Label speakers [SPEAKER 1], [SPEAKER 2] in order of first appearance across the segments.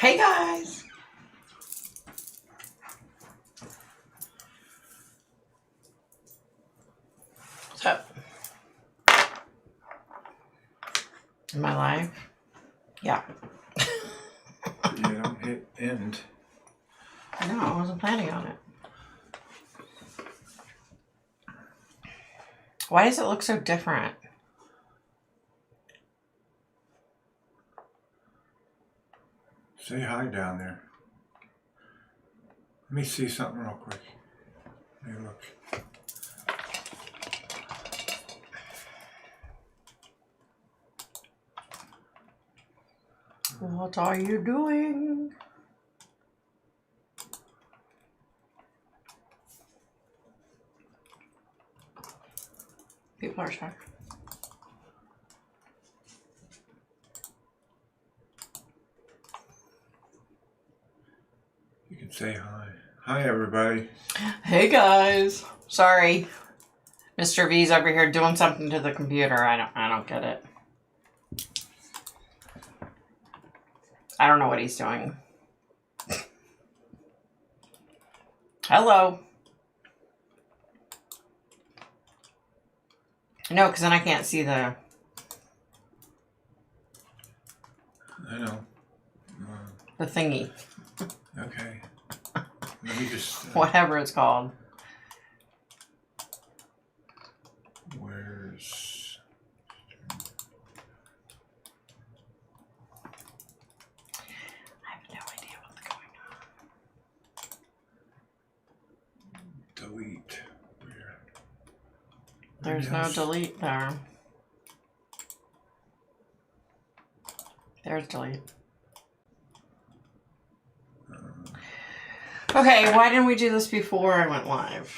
[SPEAKER 1] Hey guys. So, am I live? Yeah.
[SPEAKER 2] You don't hit end.
[SPEAKER 1] No, I wasn't planning on it. Why does it look so different?
[SPEAKER 2] Say hi down there. Let me see something real quick. Hey, look.
[SPEAKER 1] What are you doing? People are shy.
[SPEAKER 2] You can say hi. Hi, everybody.
[SPEAKER 1] Hey guys. Sorry. Mr. V's over here doing something to the computer. I don't get it. I don't know what he's doing. Hello. No, because then I can't see the...
[SPEAKER 2] I know.
[SPEAKER 1] the thingy.
[SPEAKER 2] Okay. Let me just...
[SPEAKER 1] Whatever it's called.
[SPEAKER 2] Where's...
[SPEAKER 1] I have no idea what's going on.
[SPEAKER 2] Delete. Where?
[SPEAKER 1] There's no delete there. There's delete. Okay, why didn't we do this before I went live?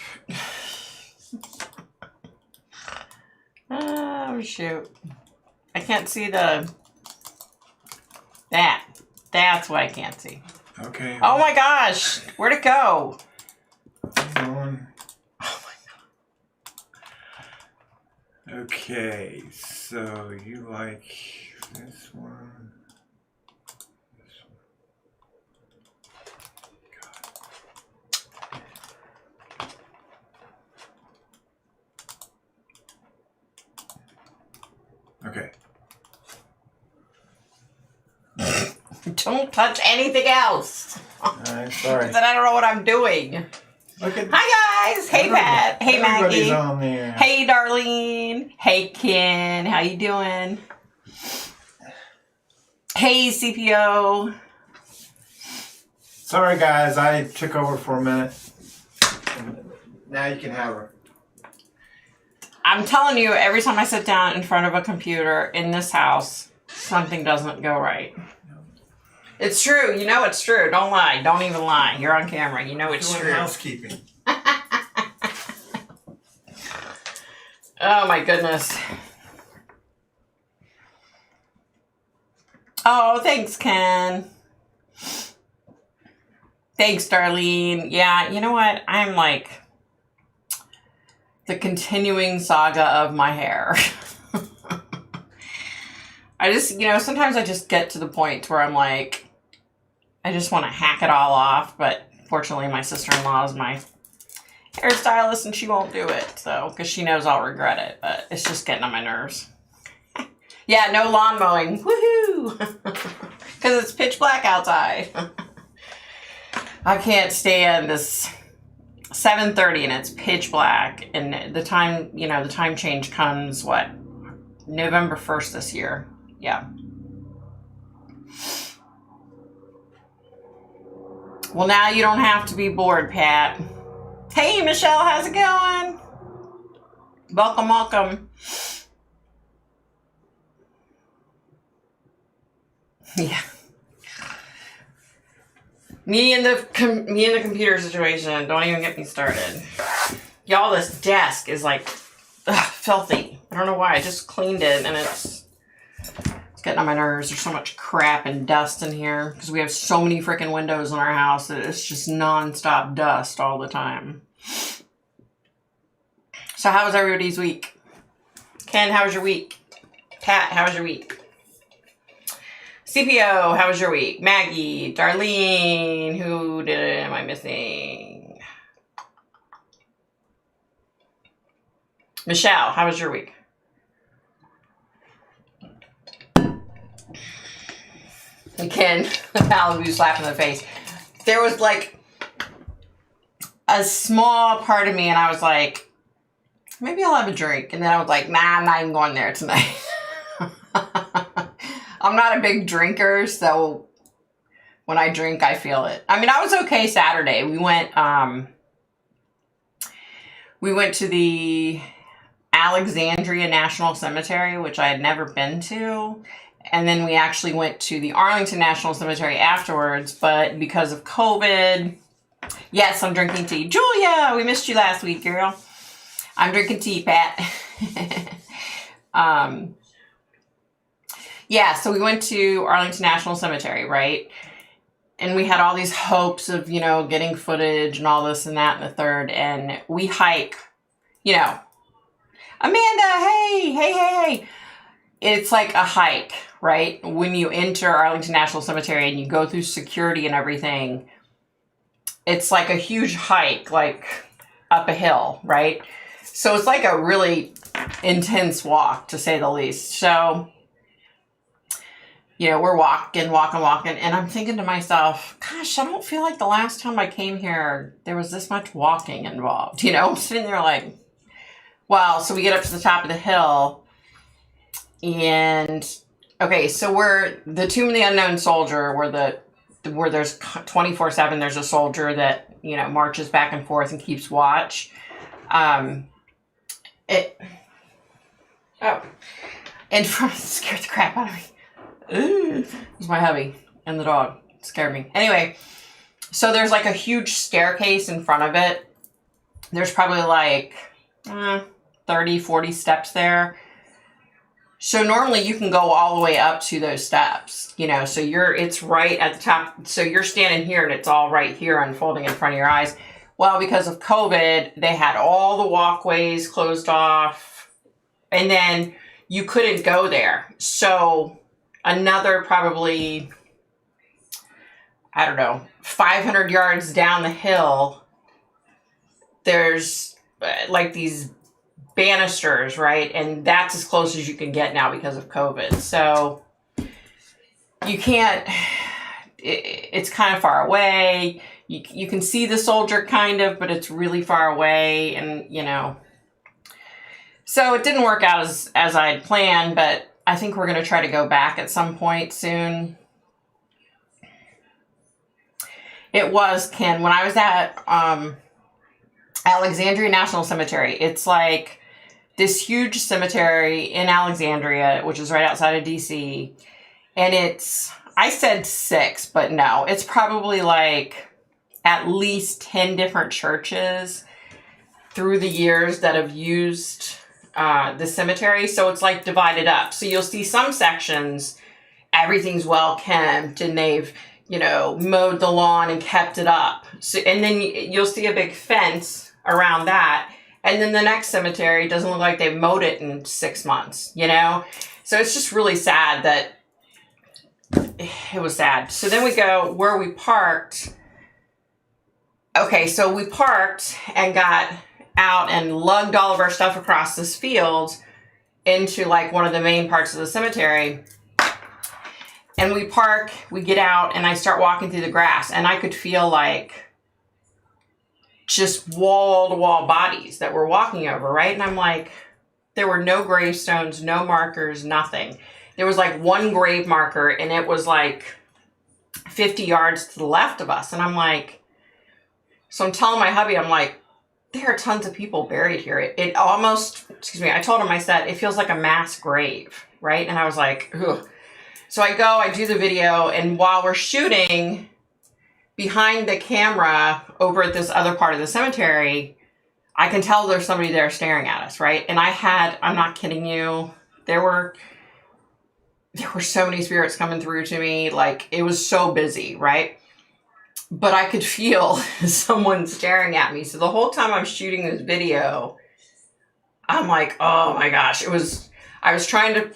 [SPEAKER 1] Oh, shoot. I can't see the... that. That's what I can't see.
[SPEAKER 2] Okay.
[SPEAKER 1] Oh my gosh! Where'd it go?
[SPEAKER 2] Hang on.
[SPEAKER 1] Oh my god.
[SPEAKER 2] Okay, so you like this one? This one. Okay.
[SPEAKER 1] Don't touch anything else.
[SPEAKER 2] Alright, sorry.
[SPEAKER 1] Then I don't know what I'm doing.
[SPEAKER 2] Look at
[SPEAKER 1] Hi guys. Hey Pat. Hey
[SPEAKER 2] everybody's
[SPEAKER 1] Maggie.
[SPEAKER 2] on there.
[SPEAKER 1] Hey Darlene. Hey Ken. How you doing? Hey CPO.
[SPEAKER 2] Sorry guys, I took over for a minute. Now you can have her.
[SPEAKER 1] I'm telling you, every time I sit down in front of a computer in this house, something doesn't go right. It's true. You know it's true. Don't lie. Don't even lie. You're on camera. You know it's
[SPEAKER 2] Doing
[SPEAKER 1] true.
[SPEAKER 2] housekeeping.
[SPEAKER 1] Oh my goodness. Oh, thanks, Ken. Thanks, Darlene. Yeah, you know what? I'm like the continuing saga of my hair. I just, sometimes I just get to the point where I'm like, I just want to hack it all off. But fortunately, my sister-in-law is my hairstylist and she won't do it. So, because she knows I'll regret it. But it's just getting on my nerves. Yeah, no lawn mowing. Woohoo! Because it's pitch black outside. I can't stand this 7:30 and it's pitch black. And the time, the time change comes, what? November 1st this year. Yeah. Well, now you don't have to be bored, Pat. Hey, Michelle, how's it going? Welcome, welcome. Yeah. Me and the computer situation. Don't even get me started. Y'all, this desk is like filthy. I don't know why. I just cleaned it and it's getting on my nerves. There's so much crap and dust in here because we have so many freaking windows in our house that it's just nonstop dust all the time. So how was everybody's week? Ken, how was your week? Pat, how was your week? CPO, how was your week? Maggie, Darlene, am I missing? Michelle, how was your week? Again, Malibu slap in the face. There was like a small part of me, and I was like, maybe I'll have a drink. And then I was like, nah, I'm not even going there tonight. I'm not a big drinker, so when I drink, I feel it. I mean, I was okay Saturday. We went to the Alexandria National Cemetery, which I had never been to. And then we actually went to the Arlington National Cemetery afterwards, but because of COVID, yes, I'm drinking tea. Julia, we missed you last week, girl. I'm drinking tea, Pat. Yeah, so we went to Arlington National Cemetery, right? And we had all these hopes of, getting footage and all this and that and the third. And we hike, Amanda, hey. It's like a hike, right? When you enter Arlington National Cemetery and you go through security and everything, it's like a huge hike, like up a hill, right? So it's like a really intense walk, to say the least. So, we're walking, and I'm thinking to myself, gosh, I don't feel like the last time I came here, there was this much walking involved. I'm sitting there like, well, so we get up to the top of the hill, and okay, so we're the Tomb of the Unknown Soldier, where there's 24/7, there's a soldier that, marches back and forth and keeps watch. And scared the crap out of me. It was my hubby and the dog. It scared me. Anyway, so there's like a huge staircase in front of it. There's probably like 30, 40 steps there. So normally you can go all the way up to those steps, so it's right at the top. So you're standing here and it's all right here unfolding in front of your eyes. Well, because of COVID, they had all the walkways closed off, and then you couldn't go there. So another probably, 500 yards down the hill, there's like these banisters, right? And that's as close as you can get now because of COVID. So you can't, it's kind of far away. You can see the soldier kind of, but it's really far away, and so it didn't work out as I had planned, but I think we're going to try to go back at some point soon. It was, Ken, when I was at Alexandria National Cemetery. It's like this huge cemetery in Alexandria, which is right outside of DC. And I said 6, but no, it's probably like at least 10 different churches through the years that have used the cemetery. So it's like divided up. So you'll see some sections, everything's well kept, and they've, mowed the lawn and kept it up. So, and then you'll see a big fence around that. And then the next cemetery doesn't look like they've mowed it in 6 months, So it's just really sad that it was sad. So then we go where we parked. Okay, so we parked and got out and lugged all of our stuff across this field into like one of the main parts of the cemetery. And we park, we get out, and I start walking through the grass, and I could feel like just wall-to-wall bodies that we're walking over, right? And I'm like, there were no gravestones, no markers, nothing. There was like one grave marker, and it was like 50 yards to the left of us. And I'm like, so I'm telling my hubby, I'm like, there are tons of people buried here. It almost, I told him, I said, it feels like a mass grave, right? And I was like, ugh. So I do the video, and while we're shooting, behind the camera over at this other part of the cemetery, I can tell there's somebody there staring at us, right? And I'm not kidding you, there were so many spirits coming through to me, like it was so busy, right? But I could feel someone staring at me. So the whole time I'm shooting this video, I'm like, oh my gosh, I was trying to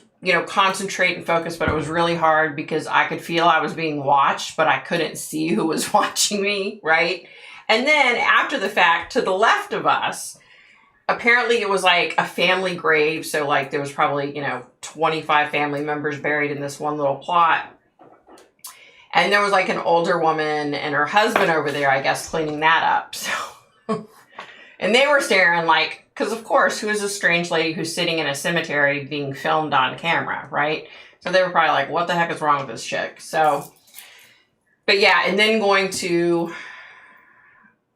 [SPEAKER 1] concentrate and focus, but it was really hard because I could feel I was being watched, but I couldn't see who was watching me, right? And then after the fact, to the left of us, apparently it was like a family grave. So like there was probably, 25 family members buried in this one little plot. And there was like an older woman and her husband over there, I guess, cleaning that up. So, and they were staring like, because of course, who is this strange lady who's sitting in a cemetery being filmed on camera, right? So they were probably like, what the heck is wrong with this chick? So, but yeah, and then going to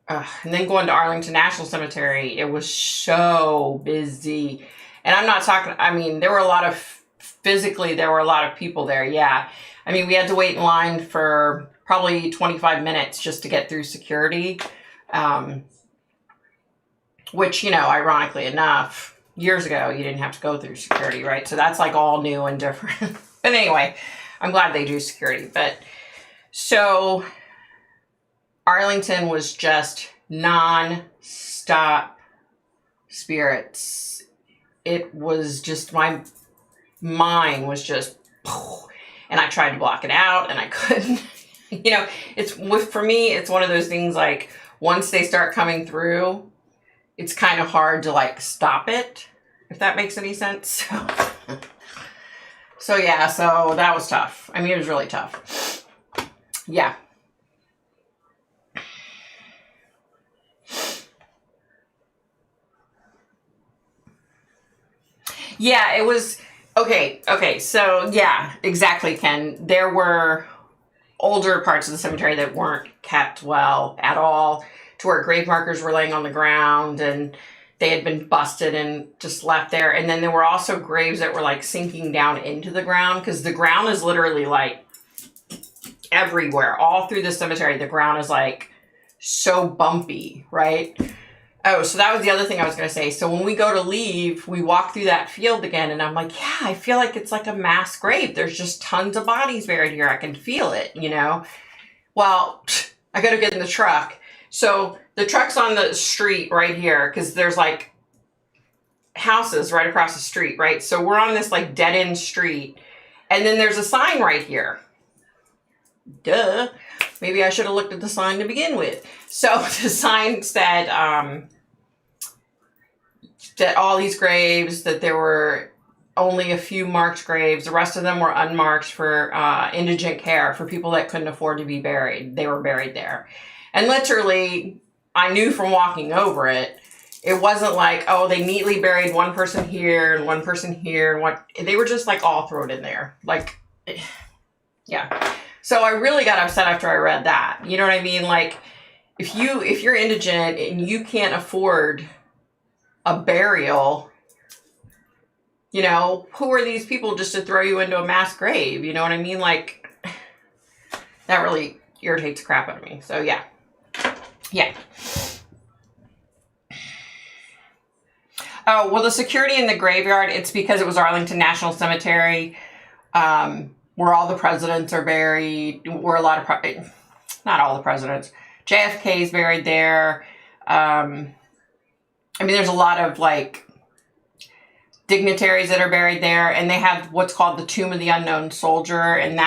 [SPEAKER 1] Arlington National Cemetery, it was so busy. And I'm not talking, I mean, there were a lot of people there, yeah. I mean, we had to wait in line for probably 25 minutes just to get through security. Which, ironically enough, years ago, you didn't have to go through security, right? So that's like all new and different. But anyway, I'm glad they do security. But so Arlington was just non-stop spirits. It was just, my mind was just, and I tried to block it out and I couldn't. For me, it's one of those things like once they start coming through, it's kind of hard to like stop it, if that makes any sense. So that was tough. I mean, it was really tough. Yeah. Yeah, it was, okay, so yeah, exactly, Ken. There were older parts of the cemetery that weren't kept well at all, to where grave markers were laying on the ground and they had been busted and just left there. And then there were also graves that were like sinking down into the ground, because the ground is literally like everywhere. All through the cemetery, the ground is like so bumpy, right? Oh, so that was the other thing I was going to say. So when we go to leave, we walk through that field again and I'm like, yeah, I feel like it's like a mass grave. There's just tons of bodies buried here. I can feel it, Well, I got to get in the truck. So the truck's on the street right here, because there's like houses right across the street, right? So we're on this like dead end street, and then there's a sign right here. Duh. Maybe I should have looked at the sign to begin with. So the sign said that all these graves, that there were only a few marked graves. The rest of them were unmarked for indigent care, for people that couldn't afford to be buried. They were buried there. And literally, I knew from walking over it, it wasn't like, oh, they neatly buried one person here and one person here. They were just like all thrown in there. Like, yeah. So I really got upset after I read that. You know what I mean? Like, if you're indigent and you can't afford a burial, who are these people just to throw you into a mass grave? You know what I mean? Like, that really irritates the crap out of me. So yeah. Yeah. Oh, well, the security in the graveyard, it's because it was Arlington National Cemetery, where all the presidents are buried, where a lot of, not all the presidents, JFK is buried there. There's a lot of like dignitaries that are buried there, and they have what's called the Tomb of the Unknown Soldier, and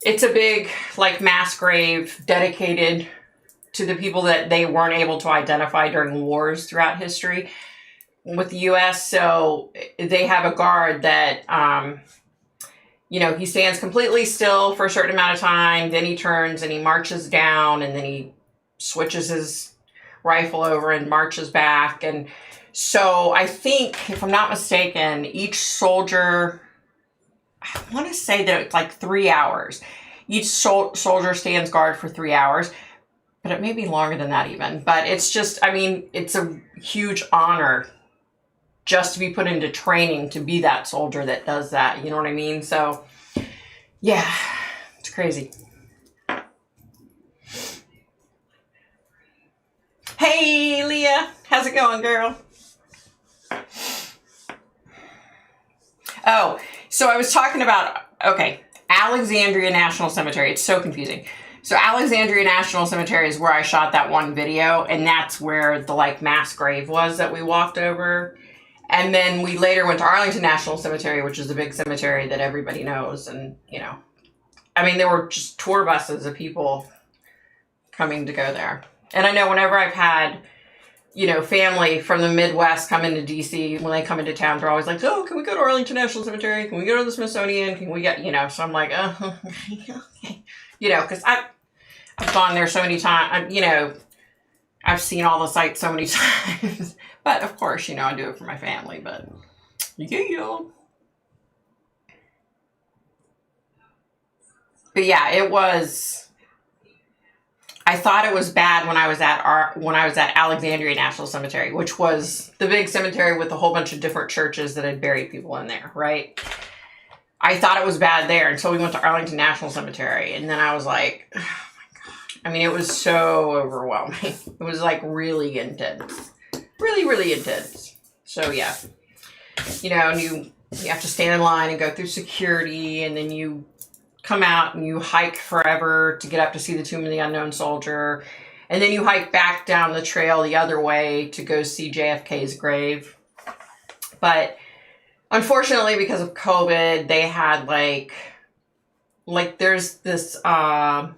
[SPEAKER 1] it's a big like mass grave dedicated to the people that they weren't able to identify during wars throughout history with the U.S. So they have a guard that, he stands completely still for a certain amount of time, then he turns and he marches down, and then he switches his rifle over and marches back. And so I think, if I'm not mistaken, each soldier, I want to say that it's like 3 hours. Each soldier stands guard for 3 hours. But it may be longer than that even. But it's just, it's a huge honor just to be put into training to be that soldier that does that. You know what I mean? So, yeah, it's crazy. Hey, Leah. How's it going, girl? Oh, so I was talking about, Alexandria National Cemetery. It's so confusing. So Alexandria National Cemetery is where I shot that one video, and that's where the like mass grave was that we walked over. And then we later went to Arlington National Cemetery, which is a big cemetery that everybody knows. And, you know, I mean, there were just tour buses of people coming to go there. And I know whenever I've had, you know, family from the Midwest come into DC, when they come into town, they're always like, oh, can we go to Arlington National Cemetery? Can we go to the Smithsonian? Can we get, you know, so I'm like, oh, okay. You know, because I've gone there so many times, you know, I've seen all the sites so many times. But of course, you know, I do it for my family, but yeah. But yeah, it was, I thought it was bad when I was at Alexandria National Cemetery, which was the big cemetery with a whole bunch of different churches that had buried people in there, right? I thought it was bad there until we went to Arlington National Cemetery, and then I was like, oh my God. I mean, it was so overwhelming. It was like really intense. Really, really intense. So yeah, you know, and you have to stand in line and go through security, and then you come out and you hike forever to get up to see the Tomb of the Unknown Soldier, and then you hike back down the trail the other way to go see JFK's grave. But unfortunately, because of COVID, they had like there's this what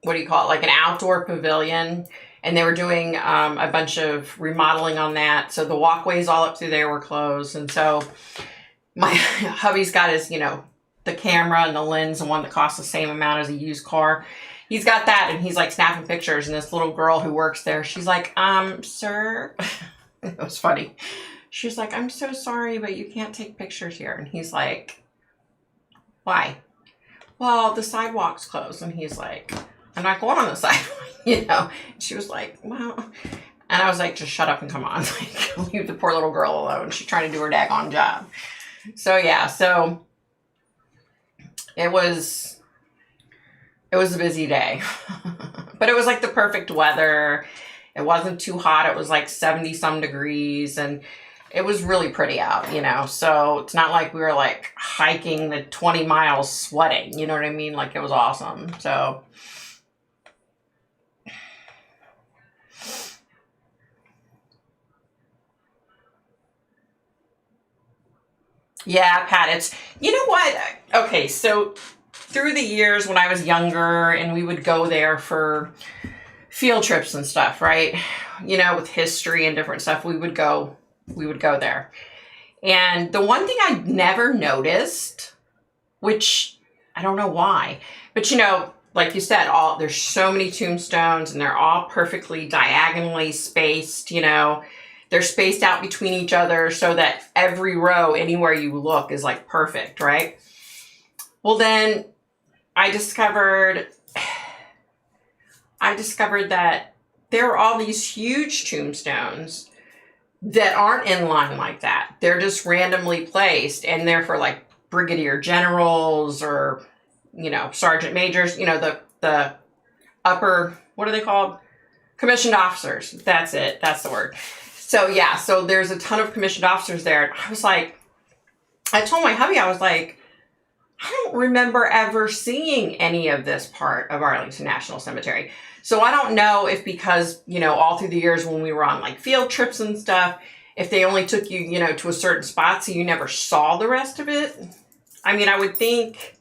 [SPEAKER 1] do you call it, like an outdoor pavilion. And they were doing a bunch of remodeling on that. So the walkways all up through there were closed. And so my hubby's got his, you know, the camera and the lens, the one that costs the same amount as a used car. He's got that, and he's like snapping pictures. And this little girl who works there, she's like, sir. It was funny. She's like, I'm so sorry, but you can't take pictures here. And he's like, why? Well, the sidewalk's closed. And he's like, I'm not going on the sidewalk. You know, she was like, well, and I was like, just shut up and come on. Like, leave the poor little girl alone. She's trying to do her daggone job. So yeah, so it was a busy day, but it was like the perfect weather. It wasn't too hot. It was like 70 some degrees, and it was really pretty out, you know, so it's not like we were like hiking the 20 miles sweating, you know what I mean? Like, it was awesome. So yeah, Pat, it's, you know what? Okay, so through the years when I was younger and we would go there for field trips and stuff, right? You know, with history and different stuff, we would go there. And the one thing I never noticed, which I don't know why, but you know, like you said, there's so many tombstones and they're all perfectly diagonally spaced, you know. They're spaced out between each other so that every row, anywhere you look, is like perfect, right? Well, then I discovered that there are all these huge tombstones that aren't in line like that. They're just randomly placed, and they're for like brigadier generals or, you know, sergeant majors, you know, the upper, what are they called? Commissioned officers. That's it. That's the word. So yeah, so there's a ton of commissioned officers there. I was like, I told my hubby, I was like, I don't remember ever seeing any of this part of Arlington National Cemetery. So I don't know if because, you know, all through the years when we were on like field trips and stuff, if they only took you, you know, to a certain spot so you never saw the rest of it. I mean, I would think,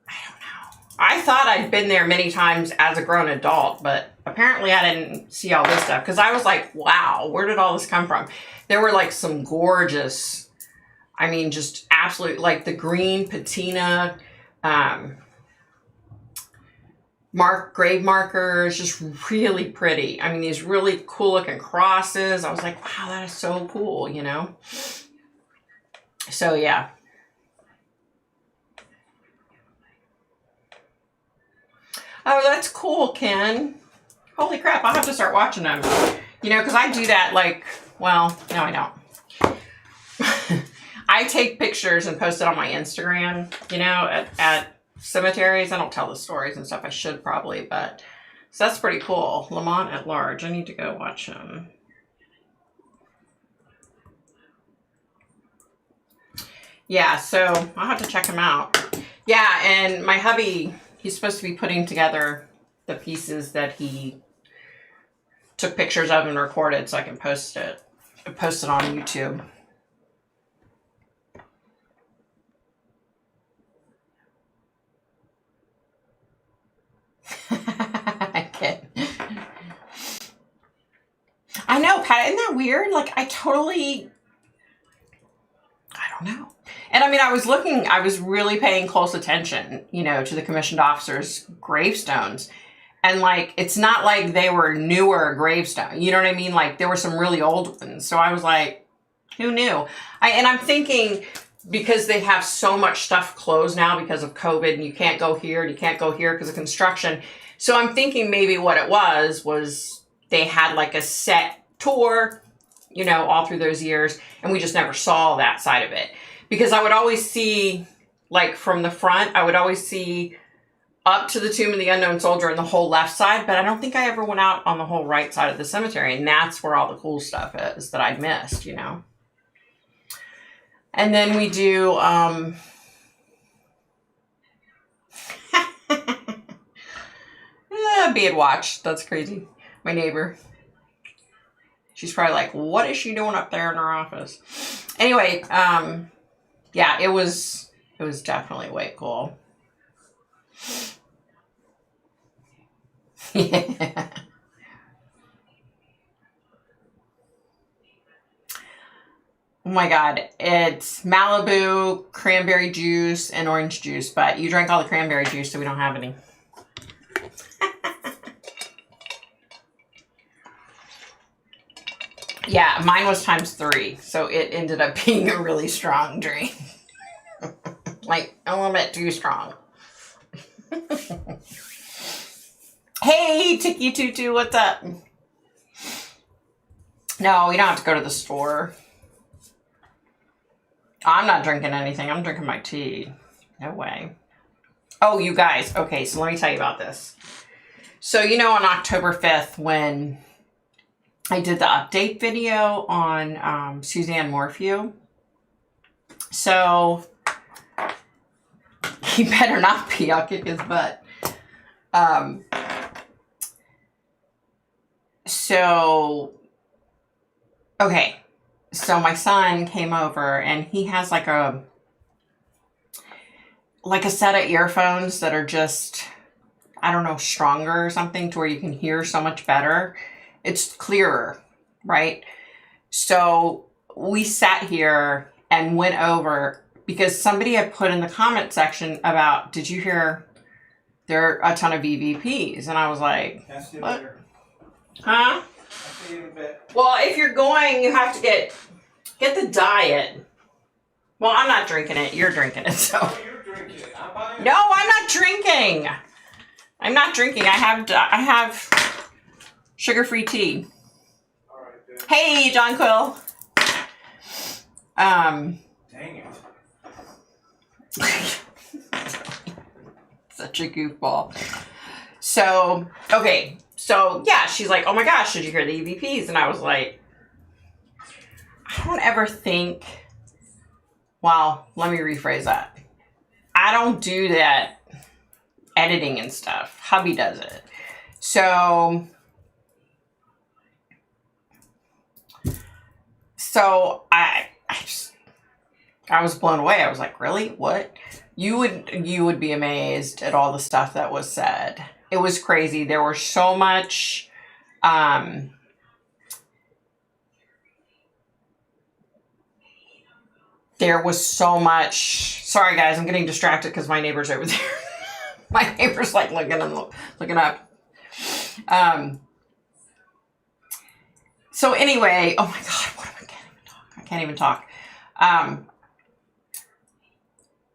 [SPEAKER 1] I don't know. I thought I'd been there many times as a grown adult, but apparently I didn't see all this stuff because I was like, wow, where did all this come from? There were like some gorgeous, I mean, just absolute, like the green patina, grave markers, just really pretty. I mean, these really cool looking crosses. I was like, wow, that is so cool, you know? So yeah. Oh, that's cool, Ken. Holy crap, I'll have to start watching them. You know, because I do that like, well, no, I don't. I take pictures and post it on my Instagram, you know, at cemeteries. I don't tell the stories and stuff. I should probably, but so that's pretty cool. Lamont at Large. I need to go watch him. Yeah, so I'll have to check him out. Yeah, and my hubby, he's supposed to be putting together the pieces that he took pictures of and recorded so I can post it. post it on YouTube. I can't. I know, Pat, isn't that weird? Like, I don't know. And I mean, I was really paying close attention, you know, to the commissioned officers' gravestones. And like, it's not like they were newer gravestones. You know what I mean? Like, there were some really old ones. So I was like, who knew? And I'm thinking, because they have so much stuff closed now because of COVID, and you can't go here and you can't go here because of construction. So I'm thinking maybe what it was they had like a set tour, you know, all through those years, and we just never saw that side of it. Because I would always see, like from the front, I would always see up to the Tomb of the Unknown Soldier and the whole left side, but I don't think I ever went out on the whole right side of the cemetery, and that's where all the cool stuff is that I'd missed, you know. And then we do, Beard watch. That's crazy. My neighbor. She's probably like, what is she doing up there in her office? Anyway, yeah, it was definitely way cool. Yeah. Oh my God, it's Malibu, cranberry juice, and orange juice, but you drank all the cranberry juice, so we don't have any. Yeah, mine was ×3, so it ended up being a really strong drink. Like, a little bit too strong. Hey, Tiki Tutu, what's up? No, we don't have to go to the store. I'm not drinking anything. I'm drinking my tea. No way. Oh, you guys. Okay, so let me tell you about this. So, you know, on October 5th, when I did the update video on Suzanne Morphew. So, he better not be. I'll kick his butt. So, okay. So my son came over and he has like a set of earphones that are just, I don't know, stronger or something to where you can hear so much better. It's clearer, right? So we sat here and went over because somebody had put in the comment section about, did you hear there are a ton of EVPs? And I was like, what? Huh? Well, if you're going, you have to get the diet. Well, I'm not drinking it. You're drinking it, so.
[SPEAKER 2] Oh, you're drinking it. I'm buying it.
[SPEAKER 1] No, I'm not drinking. I'm not drinking. I have sugar-free tea.
[SPEAKER 2] All right, good.
[SPEAKER 1] Hey, John Quill.
[SPEAKER 2] Dang it.
[SPEAKER 1] Such a goofball. So, okay. So, yeah, she's like, oh my gosh, did you hear the EVPs? And I was like, I don't ever think, well, let me rephrase that. I don't do that editing and stuff. Hubby does it. So I was blown away. I was like, really? What? You would be amazed at all the stuff that was said. It was crazy. There was so much, sorry guys, I'm getting distracted because my neighbor's over there. My neighbor's like looking up. So anyway, oh my God, what am I can't even talk.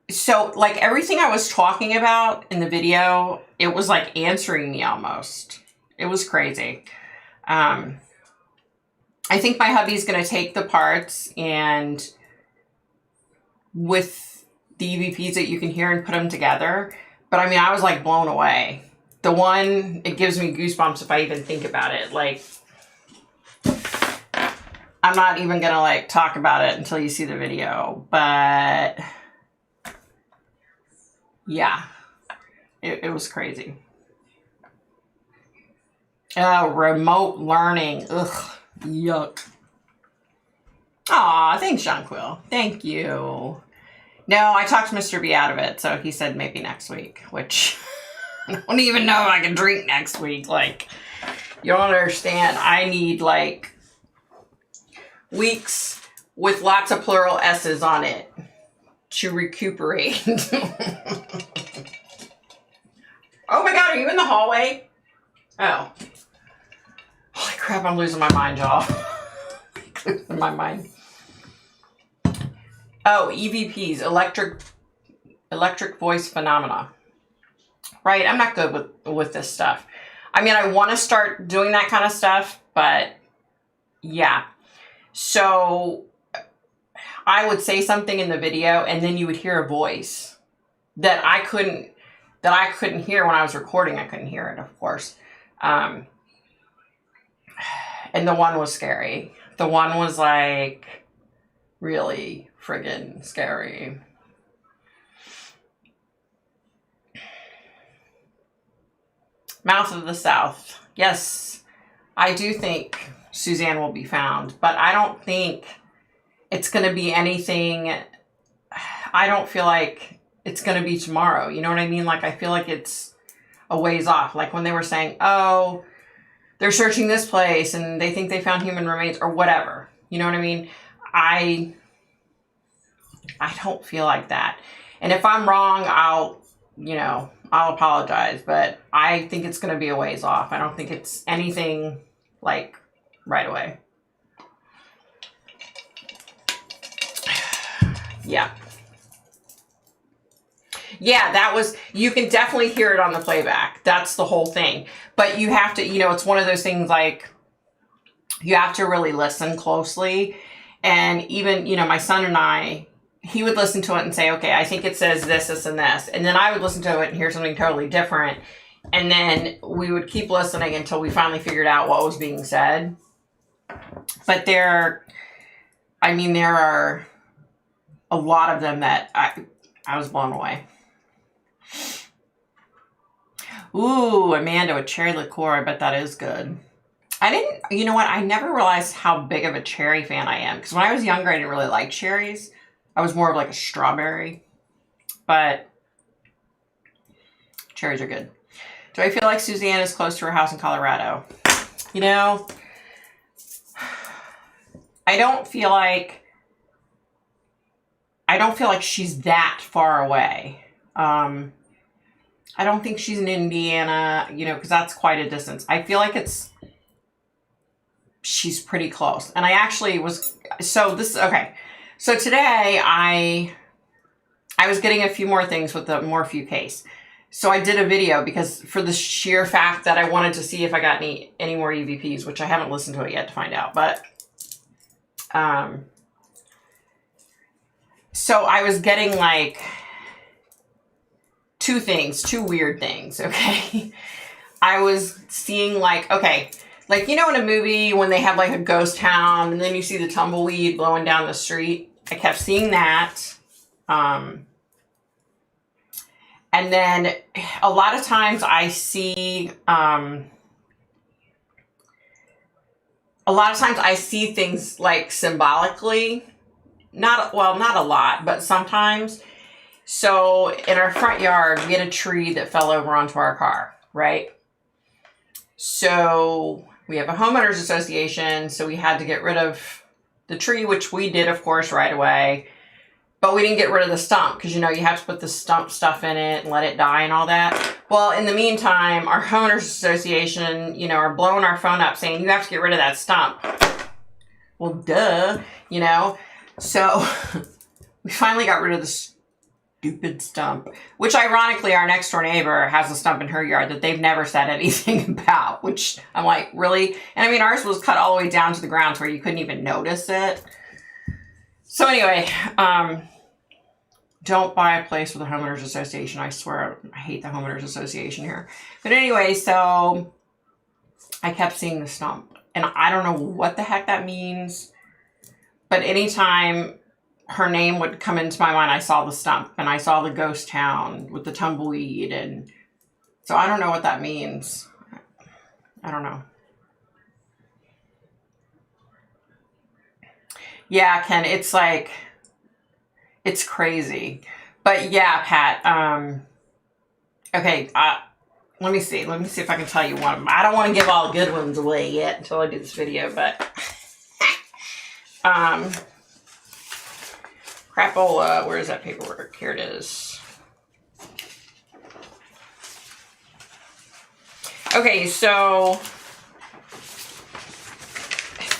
[SPEAKER 1] So like everything I was talking about in the video, it was like answering me almost. It was crazy. I think my hubby's going to take the parts and with the EVPs that you can hear and put them together. But I mean, I was like blown away. The one, it gives me goosebumps if I even think about it. Like, I'm not even going to like talk about it until you see the video. But yeah, it was crazy. Remote learning. Ugh, yuck. Aw, thanks, Jonquil. Thank you. No, I talked Mr. B out of it, so he said maybe next week, which I don't even know if I can drink next week. Like, you don't understand. I need, like, weeks with lots of plural S's on it to recuperate. Oh my God, are you in the hallway? Oh. Holy crap, I'm losing my mind, y'all. Losing my mind. Oh, EVPs, electric voice phenomena. Right, I'm not good with this stuff. I mean, I want to start doing that kind of stuff, but yeah. So I would say something in the video and then you would hear a voice that I couldn't hear when I was recording. I couldn't hear it, of course. And the one was scary. The one was like really friggin' scary. Mouth of the South. Yes, I do think Suzanne will be found, but I don't think it's going to be anything. I don't feel like it's going to be tomorrow. You know what I mean? Like, I feel like it's a ways off. Like when they were saying, oh, they're searching this place and they think they found human remains or whatever. You know what I mean? I don't feel like that. And if I'm wrong, I'll apologize, but I think it's going to be a ways off. I don't think it's anything like right away. Yeah. Yeah, that was, you can definitely hear it on the playback. That's the whole thing. But you have to, it's one of those things like you have to really listen closely. And even, my son and I, he would listen to it and say, okay, I think it says this, this, and this. And then I would listen to it and hear something totally different. And then we would keep listening until we finally figured out what was being said. But there are a lot of them that I was blown away. Ooh, Amanda with cherry liqueur. I bet that is good. You know what? I never realized how big of a cherry fan I am. Because when I was younger, I didn't really like cherries. I was more of like a strawberry. But cherries are good. Do I feel like Suzanne is close to her house in Colorado? I don't feel like she's that far away. I don't think she's in Indiana, because that's quite a distance. I feel like she's pretty close. And I actually was, so today I was getting a few more things with the Morphew case. So I did a video because for the sheer fact that I wanted to see if I got any more EVPs, which I haven't listened to it yet to find out. But, so I was getting like two weird things, okay? I was seeing like, okay, like, in a movie when they have like a ghost town and then you see the tumbleweed blowing down the street. I kept seeing that. And then a lot of times I see, things like symbolically, not a lot, but sometimes. So in our front yard, we had a tree that fell over onto our car, right? So we have a homeowners association, so we had to get rid of the tree, which we did, of course, right away. But we didn't get rid of the stump because, you have to put the stump stuff in it and let it die and all that. Well, in the meantime, our homeowners association, are blowing our phone up saying, you have to get rid of that stump. Well, duh, So we finally got rid of the stupid stump, which ironically our next door neighbor has a stump in her yard that they've never said anything about, which I'm like, really? And I mean, ours was cut all the way down to the ground to where you couldn't even notice it. So anyway, don't buy a place with a homeowners association. I swear I hate the homeowners association here. But anyway, so I kept seeing the stump and I don't know what the heck that means, but anytime her name would come into my mind, I saw the stump and I saw the ghost town with the tumbleweed. And so I don't know what that means. I don't know. Yeah, Ken, it's like, it's crazy. But yeah, Pat, okay, let me see if I can tell you one of them. I don't want to give all good ones away yet until I do this video, but, crapola, where is that paperwork? Here it is. Okay, so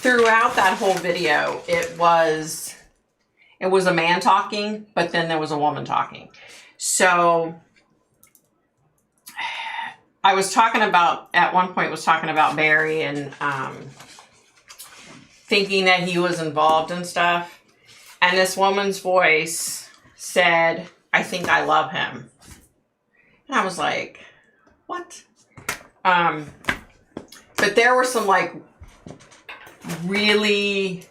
[SPEAKER 1] throughout that whole video, it was a man talking, but then there was a woman talking. So I was talking about, at one point was talking about Barry and thinking that he was involved and stuff. And this woman's voice said, I think I love him. And I was like, what? But there were some like really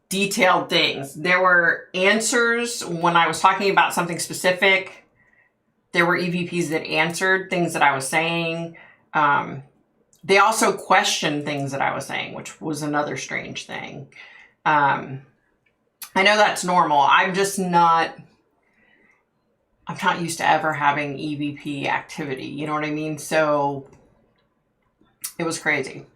[SPEAKER 1] detailed things. There were answers when I was talking about something specific. There were EVPs that answered things that I was saying. They also questioned things that I was saying, which was another strange thing. I know that's normal. I'm not used to ever having EVP activity. You know what I mean? So it was crazy.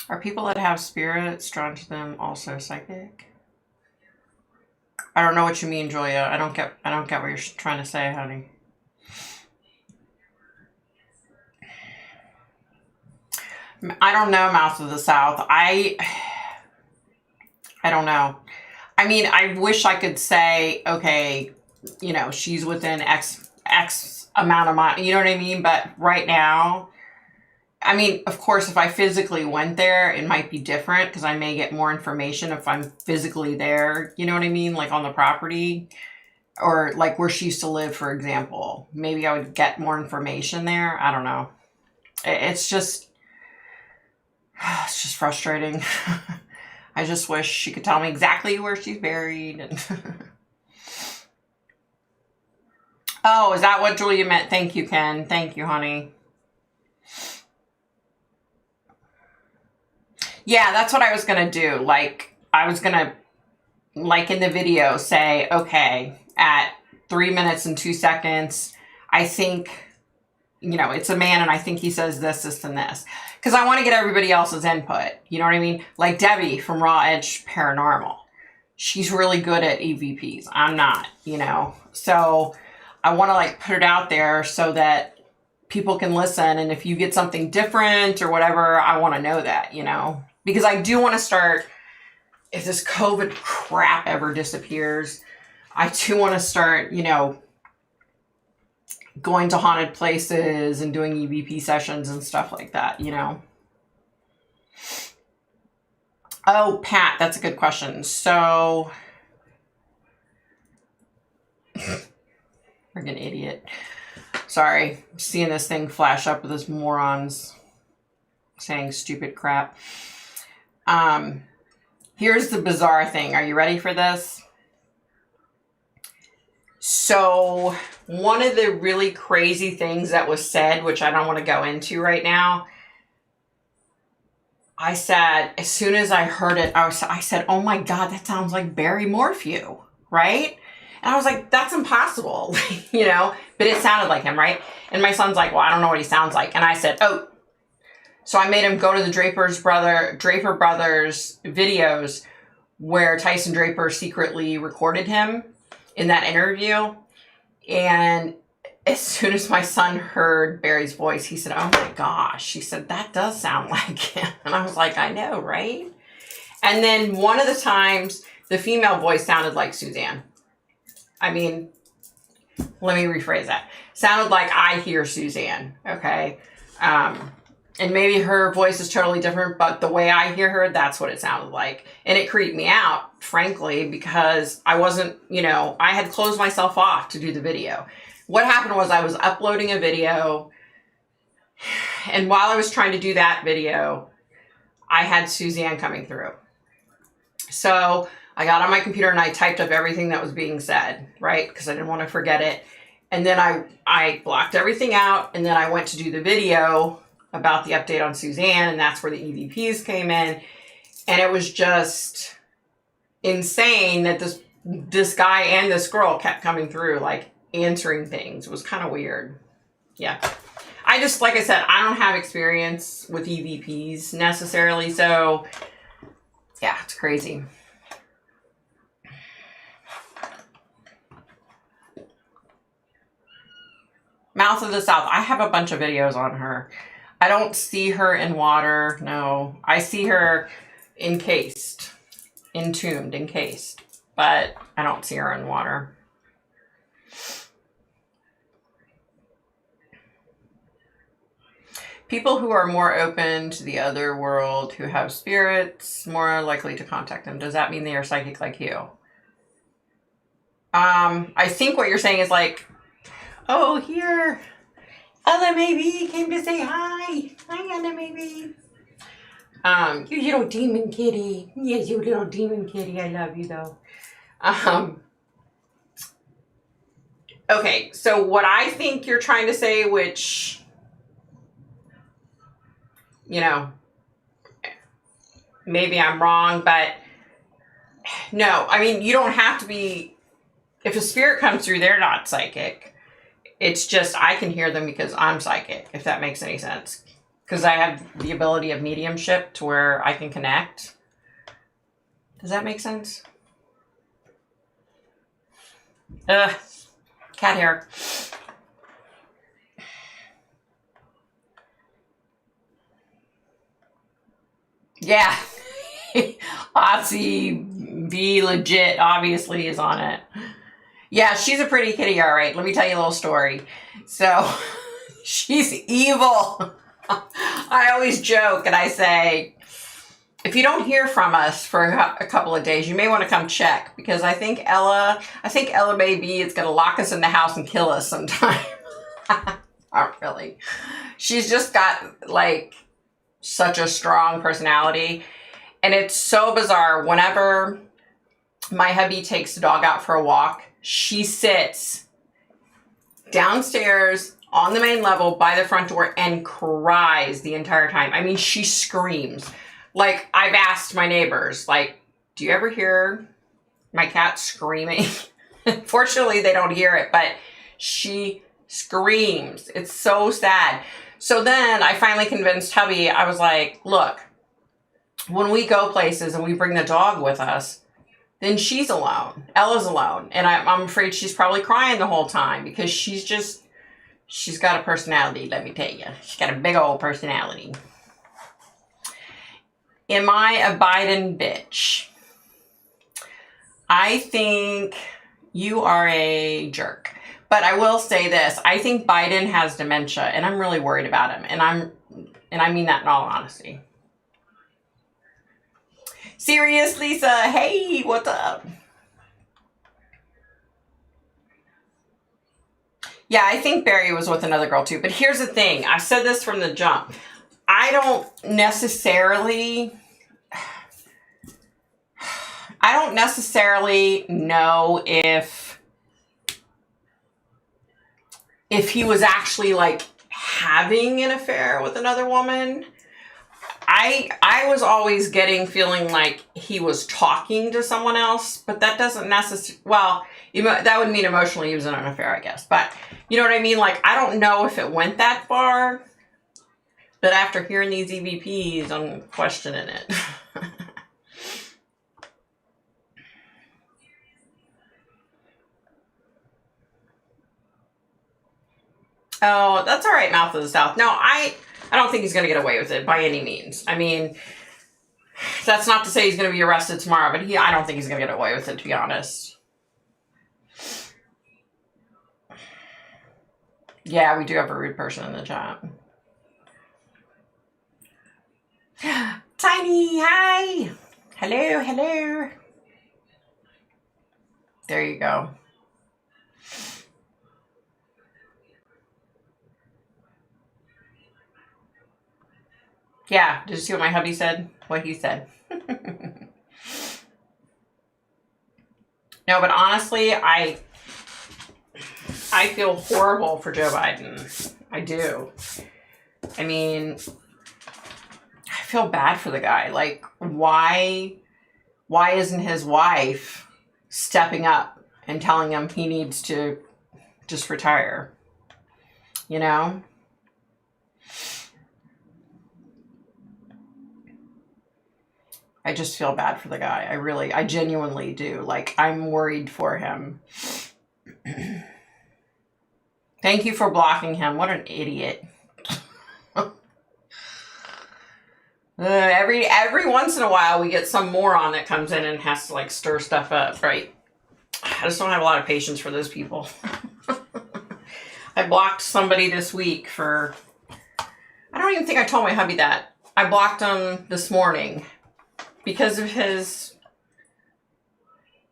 [SPEAKER 1] Are people that have spirits drawn to them also psychic? I don't know what you mean, Julia. I don't get what you're trying to say, honey. I don't know, Mouth of the South. I don't know. I mean, I wish I could say, okay, you know, she's within X amount of miles, you know what I mean? But right now, I mean, of course, if I physically went there, it might be different because I may get more information if I'm physically there, you know what I mean? Like on the property or like where she used to live, for example. Maybe I would get more information there. I don't know. It's just frustrating. I just wish she could tell me exactly where she's buried. And oh, is that what Julia meant? Thank you, Ken. Thank you, honey. Yeah, that's what I was going to do. Like, I was going to, like in the video, say, okay, at 3 minutes and 2 seconds, I think, you know, it's a man and I think he says this, and this. Because I want to get everybody else's input. You know what I mean? Like Debbie from Raw Edge Paranormal. She's really good at EVPs. I'm not, you know. So I want to like put it out there so that people can listen. And if you get something different or whatever, I want to know that, you know. Because I do want to start, if this COVID crap ever disappears, I do want to start, you know, going to haunted places and doing EVP sessions and stuff like that, you know. Oh, Pat, that's a good question. So, friggin' idiot. Sorry, I'm seeing this thing flash up with this morons saying stupid crap. Here's the bizarre thing. Are you ready for this? So one of the really crazy things that was said, which I don't want to go into right now, I said, as soon as I heard it, I said, oh my God, that sounds like Barry Morphew, right? And I was like, that's impossible, you know, but it sounded like him, right? And my son's like, well, I don't know what he sounds like. And I said, oh, so I made him go to the Draper Brothers videos where Tyson Draper secretly recorded him in that interview. And as soon as my son heard Barry's voice, he said, oh my gosh, he said, that does sound like him. And I was like, I know, right? And then one of the times the female voice sounded like Suzanne. I mean, let me rephrase that. Sounded like I hear Suzanne, okay? And maybe her voice is totally different, but the way I hear her, that's what it sounded like. And it creeped me out, frankly, because I wasn't, you know, I had closed myself off to do the video. What happened was I was uploading a video, and while I was trying to do that video, I had Suzanne coming through. So I got on my computer and I typed up everything that was being said, right? Because I didn't want to forget it. And then I blocked everything out, and then I went to do the video about the update on Suzanne, and that's where the EVPs came in. And it was just insane that this guy and this girl kept coming through, like answering things. It was kind of weird. Yeah. I just, like I said, I don't have experience with EVPs necessarily, so yeah, it's crazy. Mouth of the South. I have a bunch of videos on her. I don't see her in water. No. I see her encased, entombed, encased. But I don't see her in water. People who are more open to the other world, who have spirits, more likely to contact them. Does that mean they are psychic like you? I think what you're saying is like, oh, here, Ella maybe came to say hi. Hi, Ella maybe. You little demon kitty. Yes, you little demon kitty. I love you though. Okay, so what I think you're trying to say, which, you know, maybe I'm wrong, but no, I mean, you don't have to be, if a spirit comes through, they're not psychic. It's just I can hear them because I'm psychic, if that makes any sense. Because I have the ability of mediumship to where I can connect. Does that make sense? Ugh. Cat hair. Yeah. Aussie B legit obviously is on it. Yeah, she's a pretty kitty, all right. Let me tell you a little story. So, she's evil. I always joke and I say, if you don't hear from us for a couple of days, you may want to come check, because I think Ella maybe is going to lock us in the house and kill us sometime. Not really. She's just got like such a strong personality, and it's so bizarre. Whenever my hubby takes the dog out for a walk, she sits downstairs on the main level by the front door and cries the entire time. I mean, she screams. Like, I've asked my neighbors, like, do you ever hear my cat screaming? Fortunately, they don't hear it, but she screams. It's so sad. So then I finally convinced hubby, I was like, look, when we go places and we bring the dog with us, then she's alone. Ella's alone. And I'm afraid she's probably crying the whole time, because she's got a personality, let me tell you. She's got a big old personality. Am I a Biden bitch? I think you are a jerk. But I will say this. I think Biden has dementia, and I'm really worried about him. And I mean that in all honesty. Serious, Lisa. Hey, what's up? Yeah, I think Barry was with another girl too. But here's the thing. I've said this from the jump. I don't necessarily know if he was actually like having an affair with another woman. I was always feeling like he was talking to someone else, but that doesn't necessarily, well, that would mean emotionally he was in an affair, I guess. But you know what I mean? Like, I don't know if it went that far, but after hearing these EVPs, I'm questioning it. Oh, that's all right, Mouth of the South. No, I don't think he's going to get away with it by any means. I mean, that's not to say he's going to be arrested tomorrow, but I don't think he's going to get away with it, to be honest. Yeah, we do have a rude person in the chat. Tiny, hi. Hello, hello. There you go. Yeah, did you see what my hubby said? What he said. No, but honestly, I feel horrible for Joe Biden. I do. I mean, I feel bad for the guy. Like, why isn't his wife stepping up and telling him he needs to just retire? You know? I just feel bad for the guy. I genuinely do. Like, I'm worried for him. Thank you for blocking him. What an idiot. Every once in a while we get some moron that comes in and has to like stir stuff up, right? I just don't have a lot of patience for those people. I blocked somebody this week for, I don't even think I told my hubby that. I blocked him this morning because of his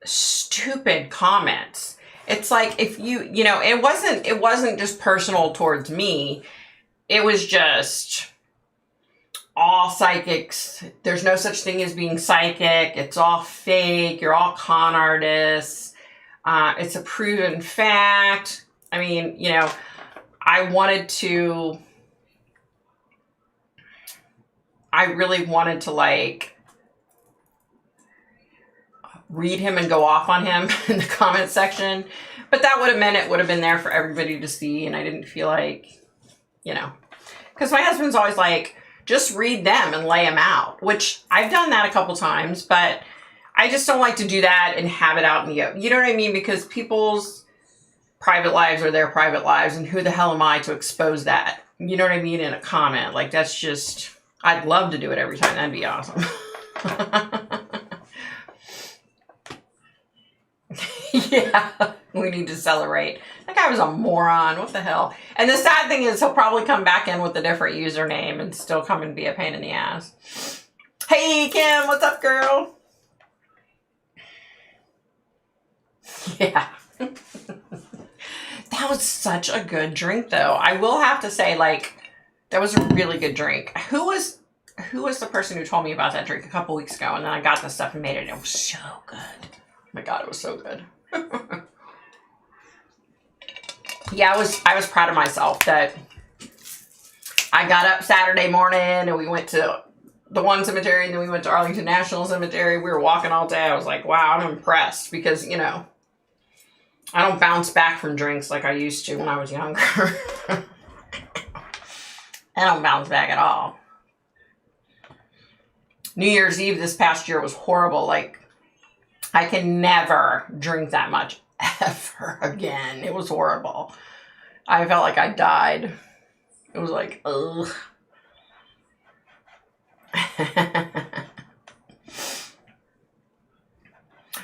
[SPEAKER 1] stupid comments. It's like, if you know, it wasn't just personal towards me. It was just all psychics. There's no such thing as being psychic. It's all fake. You're all con artists. It's a proven fact. I mean, you know, I really wanted to like read him and go off on him in the comment section, but that would have meant it would have been there for everybody to see, and I didn't feel like, you know, because my husband's always like, just read them and lay them out, which I've done that a couple times, but I just don't like to do that and have it out in the open. You know what I mean? Because people's private lives are their private lives, and who the hell am I to expose that? You know what I mean? In a comment. Like, that's just, I'd love to do it every time. That'd be awesome. Yeah, we need to celebrate. That guy was a moron. What the hell? And the sad thing is he'll probably come back in with a different username and still come and be a pain in the ass. Hey, Kim, what's up, girl? Yeah. That was such a good drink, though. I will have to say, like, that was a really good drink. Who was the person who told me about that drink a couple weeks ago? And then I got this stuff and made it. It was so good. Oh my God, it was so good. Yeah, I was proud of myself that I got up Saturday morning and we went to the one cemetery and then we went to Arlington National Cemetery. We were walking all day. I was like, wow, I'm impressed because, you know, I don't bounce back from drinks like I used to when I was younger. I don't bounce back at all. New Year's Eve this past year was horrible. Like, I can never drink that much ever again. It was horrible. I felt like I died. It was like, ugh.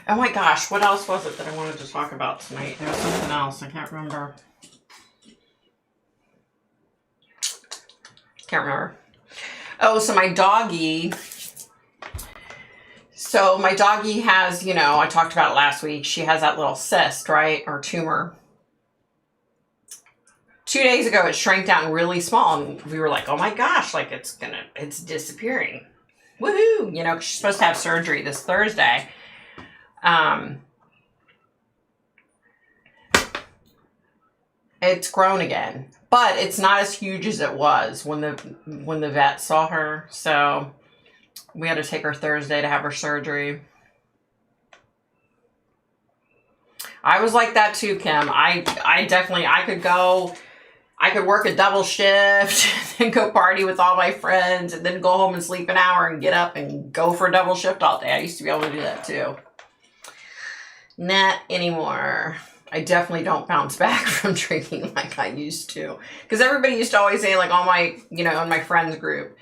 [SPEAKER 1] Oh my gosh, what else was it that I wanted to talk about tonight? There was something else. I can't remember. Can't remember. Oh, so my doggy has, you know, I talked about it last week. She has that little cyst, right? Or tumor. 2 days ago, it shrank down really small. And we were like, oh my gosh, like it's disappearing. Woohoo! You know, she's supposed to have surgery this Thursday. It's grown again, but it's not as huge as it was when the vet saw her. So we had to take her Thursday to have her surgery. I was like that too, Kim. I could work a double shift and go party with all my friends and then go home and sleep an hour and get up and go for a double shift all day. I used to be able to do that too. Not anymore. I definitely don't bounce back from drinking like I used to. Because everybody used to always say, like, all my, you know, in my friends group,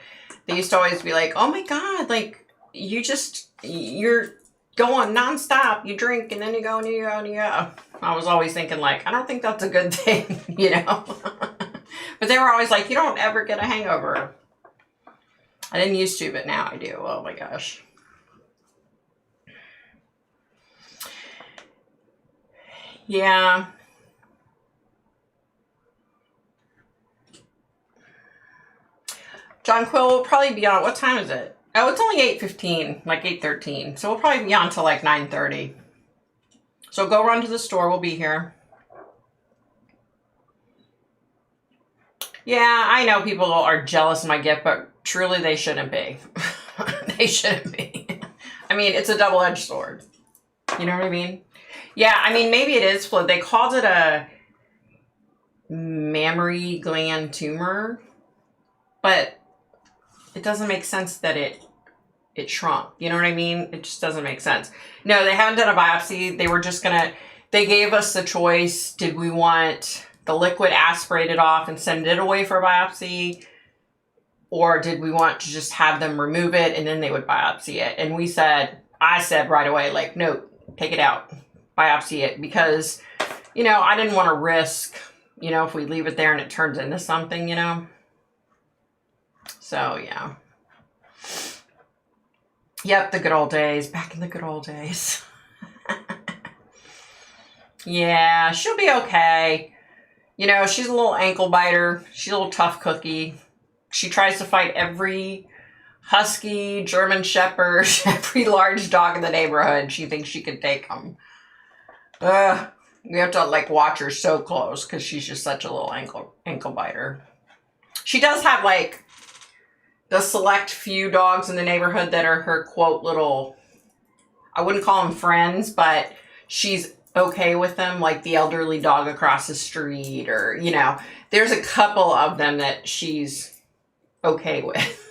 [SPEAKER 1] they used to always be like, oh my God, like, you're going nonstop. You drink and then you go and you go and you go. I was always thinking, like, I don't think that's a good thing, you know? But they were always like, you don't ever get a hangover. I didn't used to, but now I do. Oh my gosh. Yeah. John Quill will probably be on. What time is it? Oh, it's only 8:15, like 8:13. So we'll probably be on till like 9:30. So go run to the store. We'll be here. Yeah, I know people are jealous of my gift, but truly they shouldn't be. They shouldn't be. I mean, it's a double-edged sword. You know what I mean? Yeah, I mean, maybe it is fluid. They called it a mammary gland tumor, but it doesn't make sense that it shrunk. You know what I mean? It just doesn't make sense. No, they haven't done a biopsy. They were just gonna, they gave us the choice. Did we want the liquid aspirated off and send it away for a biopsy? Or did we want to just have them remove it and then they would biopsy it? And I said right away, like, no, take it out, biopsy it. Because, you know, I didn't want to risk, you know, if we leave it there and it turns into something, you know. So, yeah. Yep, the good old days. Back in the good old days. Yeah, she'll be okay. You know, she's a little ankle biter. She's a little tough cookie. She tries to fight every husky, German shepherd, every large dog in the neighborhood. She thinks she can take them. We have to, like, watch her so close because she's just such a little ankle biter. She does have, like, the select few dogs in the neighborhood that are her, quote, little, I wouldn't call them friends, but she's okay with them, like the elderly dog across the street, or, you know, there's a couple of them that she's okay with.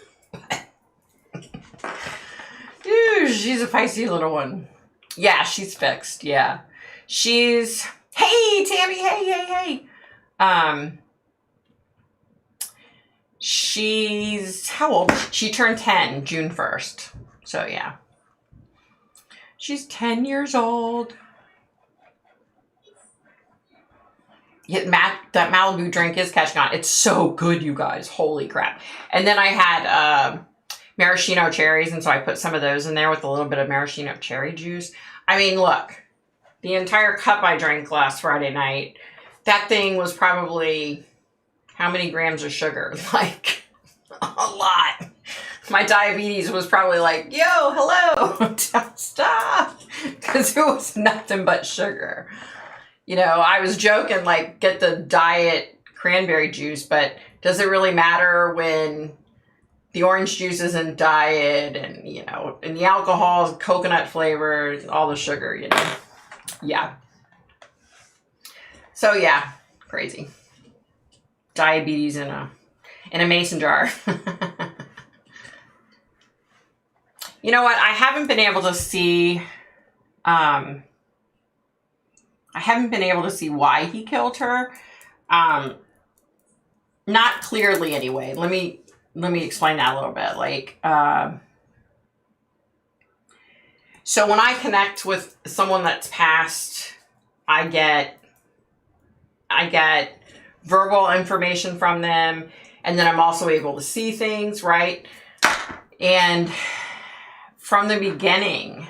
[SPEAKER 1] Ew, she's a feisty little one. Yeah, she's fixed. Yeah. She's, hey, Tammy, hey. She's, how old? She turned 10 June 1st. So, yeah. She's 10 years old. Yeah, that Malibu drink is catching on. It's so good, you guys. Holy crap. And then I had maraschino cherries, and so I put some of those in there with a little bit of maraschino cherry juice. I mean, look, the entire cup I drank last Friday night, that thing was probably, how many grams of sugar? Like, a lot. My diabetes was probably like, yo, hello, stop, because it was nothing but sugar. You know, I was joking, like, get the diet cranberry juice, but does it really matter when the orange juice isn't diet and, you know, and the alcohol is coconut flavor, all the sugar, you know? Yeah. So, yeah, crazy. Diabetes in a mason jar. You know what? I haven't been able to see... I haven't been able to see why he killed her. Not clearly anyway. Let me explain that a little bit. Like, so when I connect with someone that's passed, I get verbal information from them, and then I'm also able to see things, right? And from the beginning,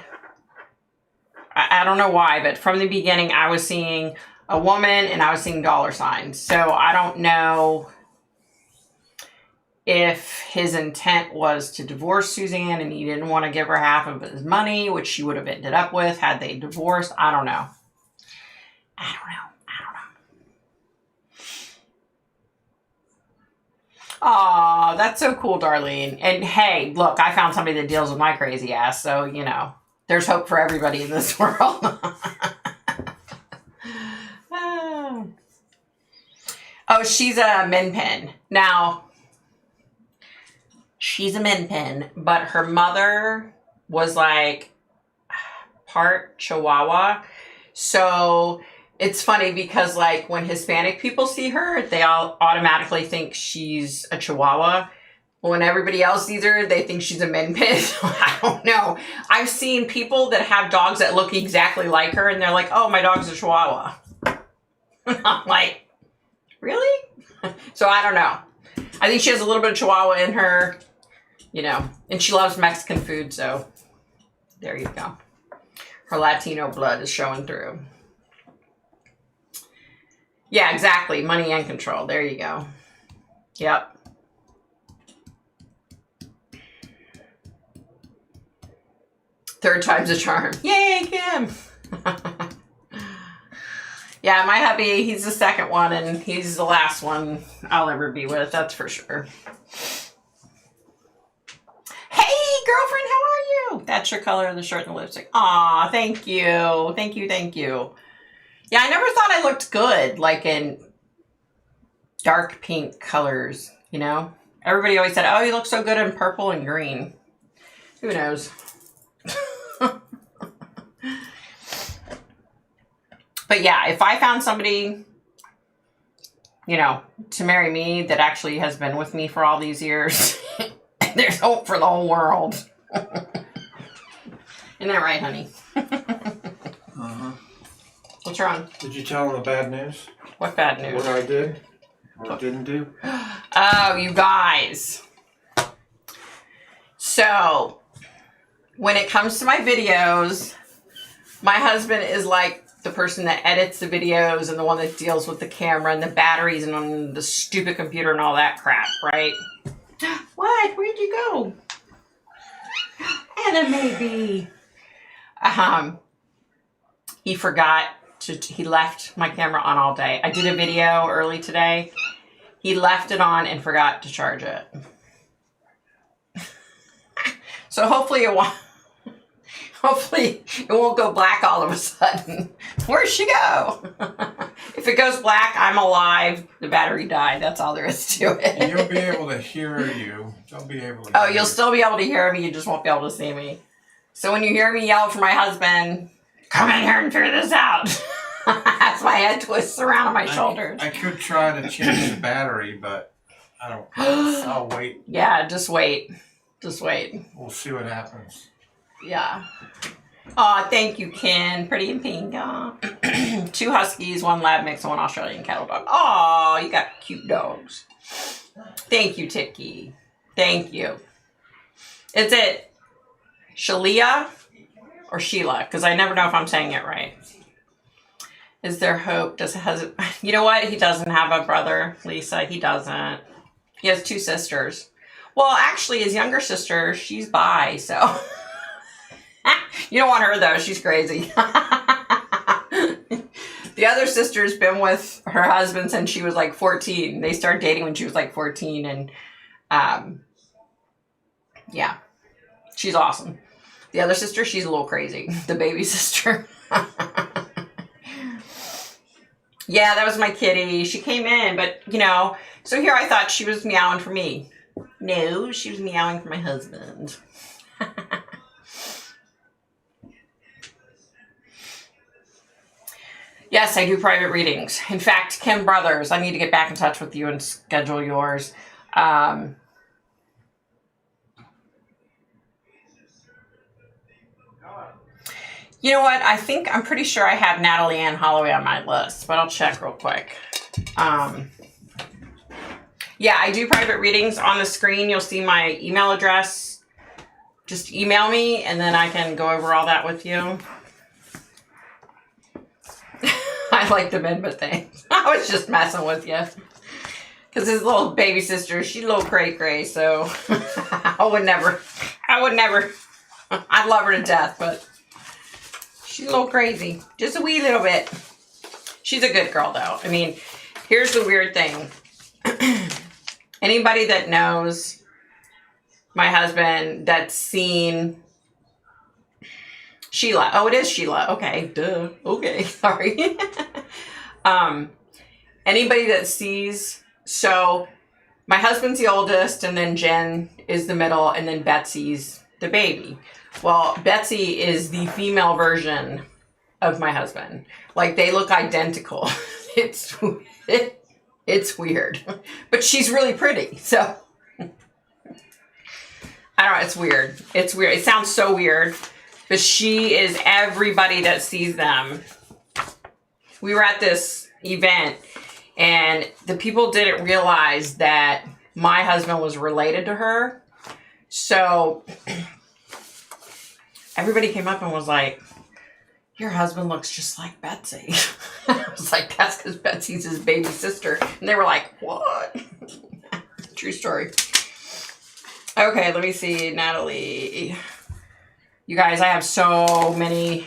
[SPEAKER 1] I don't know why, but from the beginning, I was seeing a woman and I was seeing dollar signs. So I don't know if his intent was to divorce Suzanne and he didn't want to give her half of his money, which she would have ended up with had they divorced. I don't know. Aw, that's so cool, Darlene. And hey, look, I found somebody that deals with my crazy ass, so, you know, there's hope for everybody in this world. Oh, she's a min pin. Now, she's a min pin, but her mother was like part Chihuahua. So it's funny because, like, when Hispanic people see her, they all automatically think she's a Chihuahua. When everybody else sees her, they think she's a min pin. I don't know. I've seen people that have dogs that look exactly like her, and they're like, oh, my dog's a Chihuahua. I'm like, really? So I don't know. I think she has a little bit of Chihuahua in her, you know, and she loves Mexican food, so there you go. Her Latino blood is showing through. Yeah, exactly. Money and control. There you go. Yep. Third time's a charm. Yay, Kim! Yeah, my hubby, he's the second one, and he's the last one I'll ever be with, that's for sure. Hey, girlfriend, how are you? That's your color of the shirt and the lipstick. Aw, thank you. Thank you, thank you. Yeah, I never thought I looked good, like in dark pink colors, you know? Everybody always said, oh, you look so good in purple and green. Who knows? But yeah, if I found somebody, you know, to marry me that actually has been with me for all these years, there's hope for the whole world. Isn't that right, honey?
[SPEAKER 2] Uh-huh.
[SPEAKER 1] What's wrong?
[SPEAKER 2] Did you tell them the bad news?
[SPEAKER 1] What bad news?
[SPEAKER 2] What I did? What I didn't do?
[SPEAKER 1] Oh, you guys. So, when it comes to my videos, my husband is like the person that edits the videos and the one that deals with the camera and the batteries and on the stupid computer and all that crap, right? What? Where'd you go? Anna, maybe. He forgot to, he left my camera on all day. I did a video early today. He left it on and forgot to charge it. So hopefully it won't go black all of a sudden. Where'd she go? If it goes black, I'm alive. The battery died. That's all there is to it.
[SPEAKER 2] And you'll be able to hear you. You'll be able to
[SPEAKER 1] Oh, you'll still be able to hear me. You just won't be able to see me. So when you hear me yell for my husband, come in here and figure this out. That's my head twists around on my shoulders.
[SPEAKER 2] I could try to change the battery, but I don't. I'll wait.
[SPEAKER 1] Yeah, just wait. Just wait.
[SPEAKER 2] We'll see what happens.
[SPEAKER 1] Yeah. Aw, thank you, Ken. Pretty and pink. Aw. 2 huskies, 1 lab mix, and 1 Australian cattle dog. Aw, you got cute dogs. Thank you, Tiki. Thank you. Is it Shalia or Sheila? Because I never know if I'm saying it right. Is there hope? You know what? He doesn't have a brother, Lisa. He doesn't. He has 2 sisters. Well, actually, his younger sister, she's bi, so... You don't want her, though. She's crazy. The other sister's been with her husband since she was like 14. They started dating when she was like 14, and yeah, she's awesome. The other sister, she's a little crazy. The baby sister. Yeah, that was my kitty. She came in, but, you know, so here I thought she was meowing for me. No, she was meowing for my husband. Yes, I do private readings. In fact, Kim Brothers, I need to get back in touch with you and schedule yours. You know what? I'm pretty sure I have Natalie Ann Holloway on my list, but I'll check real quick. Yeah, I do private readings. On the screen, you'll see my email address. Just email me, and then I can go over all that with you. I like the Minba thing. I was just messing with you. Because his little baby sister, she's a little cray-cray, so I would never, I love her to death, but she's a little crazy. Just a wee little bit. She's a good girl, though. I mean, here's the weird thing. Anybody that knows my husband that's seen Sheila. Oh, it is Sheila. Okay. Duh. Okay. Sorry. Anybody that sees, so my husband's the oldest, and then Jen is the middle, and then Betsy's the baby. Well, Betsy is the female version of my husband. Like, they look identical. It's weird. But she's really pretty, so. I don't know, it's weird. It's weird. It sounds so weird. But she is everybody that sees them. We were at this event, and the people didn't realize that my husband was related to her. So everybody came up and was like, your husband looks just like Betsy. I was like, that's because Betsy's his baby sister. And they were like, what? True story. Okay, let me see, Natalie. You guys, I have so many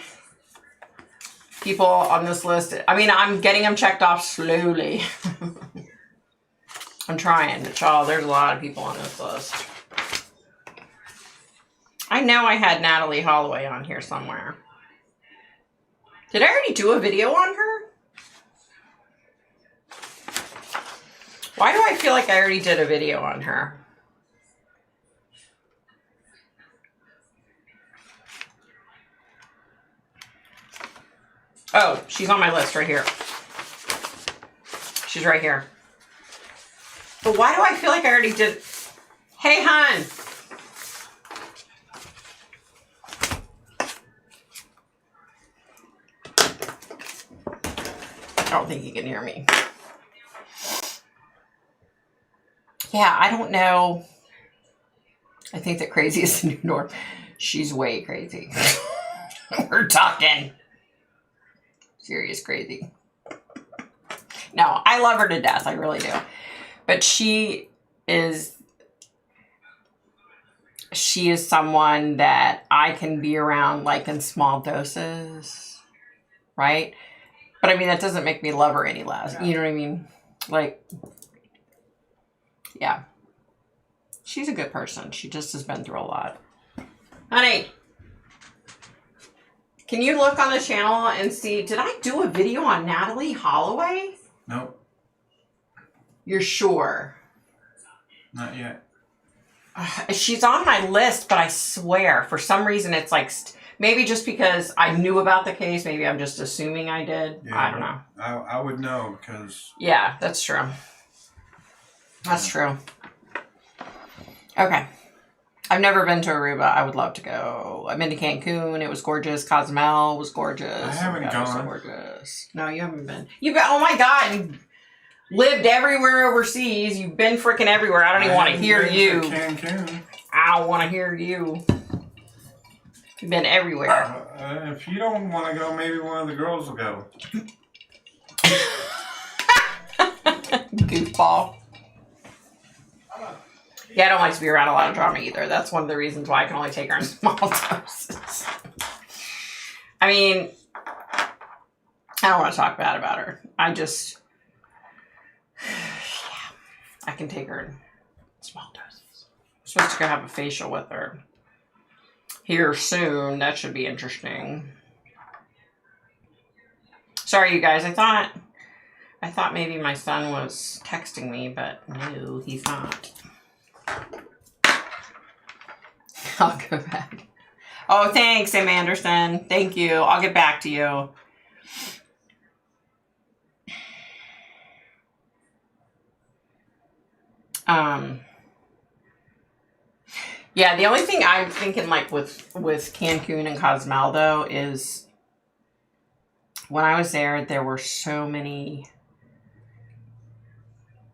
[SPEAKER 1] people on this list. I mean, I'm getting them checked off slowly. I'm trying, but y'all, there's a lot of people on this list. I know I had Natalie Holloway on here somewhere. Did I already do a video on her? Why do I feel like I already did a video on her? Oh, she's on my list right here. She's right here. But why do I feel like I already did? Hey, hon. I don't think you can hear me. Yeah, I don't know. I think that crazy is the new norm. She's way crazy. We're talking serious crazy. No, I love her to death. I really do. But she is someone that I can be around like in small doses, right? But I mean, that doesn't make me love her any less. You know what I mean? Like, yeah. She's a good person. She just has been through a lot. Honey, can you look on the channel and see, did I do a video on Natalie Holloway?
[SPEAKER 2] Nope.
[SPEAKER 1] You're sure?
[SPEAKER 2] Not yet.
[SPEAKER 1] She's on my list, but I swear, for some reason, it's like, maybe just because I knew about the case, maybe I'm just assuming I did. Yeah, I don't know.
[SPEAKER 2] I would know because...
[SPEAKER 1] Yeah, that's true. That's true. Okay. I've never been to Aruba. I would love to go. I've been to Cancun. It was gorgeous. Cozumel was gorgeous. I
[SPEAKER 2] haven't gone.
[SPEAKER 1] So gorgeous. No, you haven't been. You've been. Oh my God. You lived everywhere overseas. You've been freaking everywhere. I don't even want to hear you.
[SPEAKER 2] Cancun.
[SPEAKER 1] I don't want to hear you. You've been everywhere.
[SPEAKER 2] If you don't want to go, maybe one of the girls will go.
[SPEAKER 1] Goofball. Yeah, I don't like to be around a lot of drama either. That's one of the reasons why I can only take her in small doses. I mean, I don't want to talk bad about her. I just, yeah, I can take her in small doses. I'm supposed to go have a facial with her here soon. That should be interesting. Sorry, you guys. I thought maybe my son was texting me, but no, he's not. I'll go back. Oh, thanks, Sam Anderson. Thank you. I'll get back to you. Yeah, the only thing I'm thinking like with Cancun and Cozumel though is when I was there, there were so many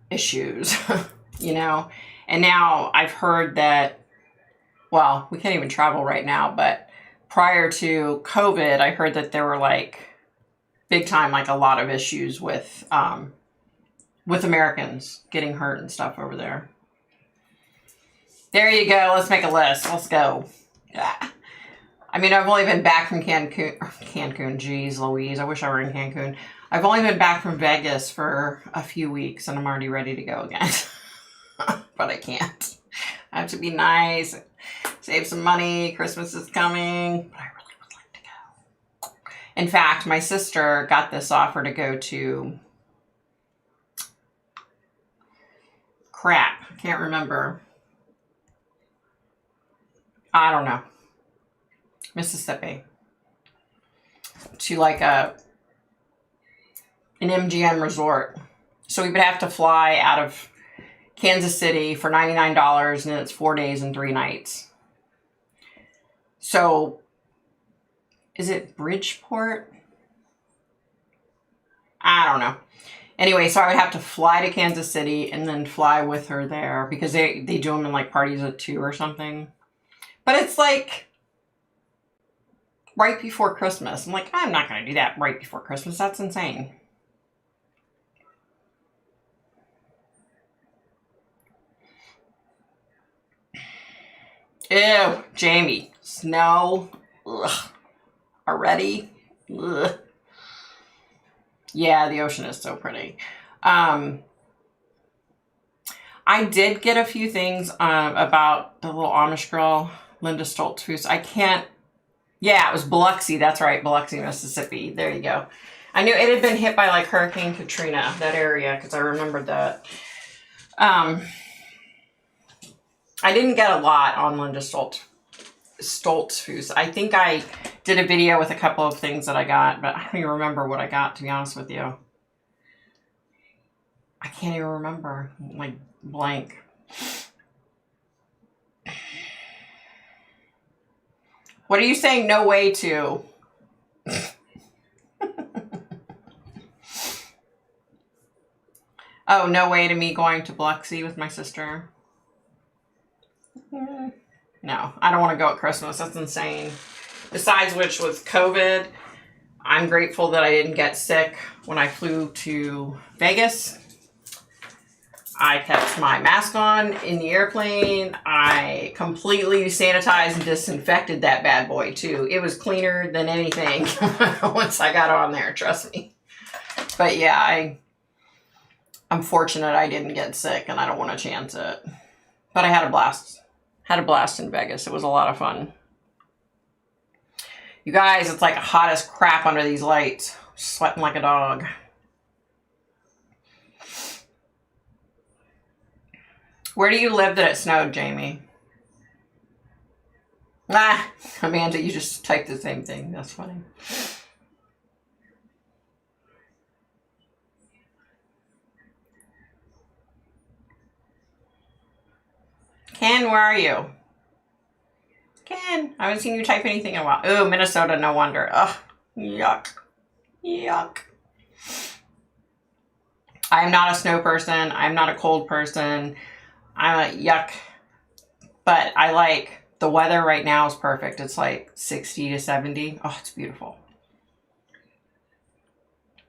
[SPEAKER 1] issues, you know? And now I've heard that, well, we can't even travel right now, but prior to COVID, I heard that there were like big time, like a lot of issues with Americans getting hurt and stuff over there. There you go. Let's make a list. Let's go. Yeah. I mean, I've only been back from Cancun. Geez, Louise. I wish I were in Cancun. I've only been back from Vegas for a few weeks and I'm already ready to go again. But I can't. I have to be nice, save some money. Christmas is coming. But I really would like to go. In fact, my sister got this offer to go to, crap, I can't remember. I don't know. Mississippi. To like an MGM resort. So we would have to fly out of Kansas City for $99 and it's 4 days and 3 nights. So is it Bridgeport? I don't know. Anyway, so I would have to fly to Kansas City and then fly with her there because they do them in like parties of 2 or something. But it's like right before Christmas. I'm like, I'm not going to do that right before Christmas. That's insane. Ew, Jamie. Snow. Ugh. Already? Ugh. Yeah, the ocean is so pretty. I did get a few things about the little Amish girl, Linda Stoltzfus. I can't. Yeah, it was Biloxi. That's right, Biloxi, Mississippi. There you go. I knew it had been hit by like Hurricane Katrina, that area, because I remembered that. I didn't get a lot on Linda Stoltzfus. I think I did a video with a couple of things that I got, but I don't even remember what I got, to be honest with you. I can't even remember. Like, blank. What are you saying no way to? Oh, no way to me going to Biloxi with my sister? No, I don't want to go at Christmas. That's insane. Besides which, with COVID, I'm grateful that I didn't get sick when I flew to Vegas. I kept my mask on in the airplane. I completely sanitized and disinfected that bad boy too. It was cleaner than anything once I got on there, trust me. But yeah, I'm fortunate I didn't get sick and I don't want to chance it. But I had a blast. Had a blast in Vegas. It was a lot of fun. You guys, it's like hot as crap under these lights. Sweating like a dog. Where do you live that it snowed, Jamie? Ah, Amanda, you just typed the same thing. That's funny. Ken, where are you? Ken, I haven't seen you type anything in a while. Oh, Minnesota, no wonder. Ugh, yuck. Yuck. I am not a snow person. I'm not a cold person. I'm a yuck. But I like, the weather right now is perfect. It's like 60 to 70. Oh, it's beautiful.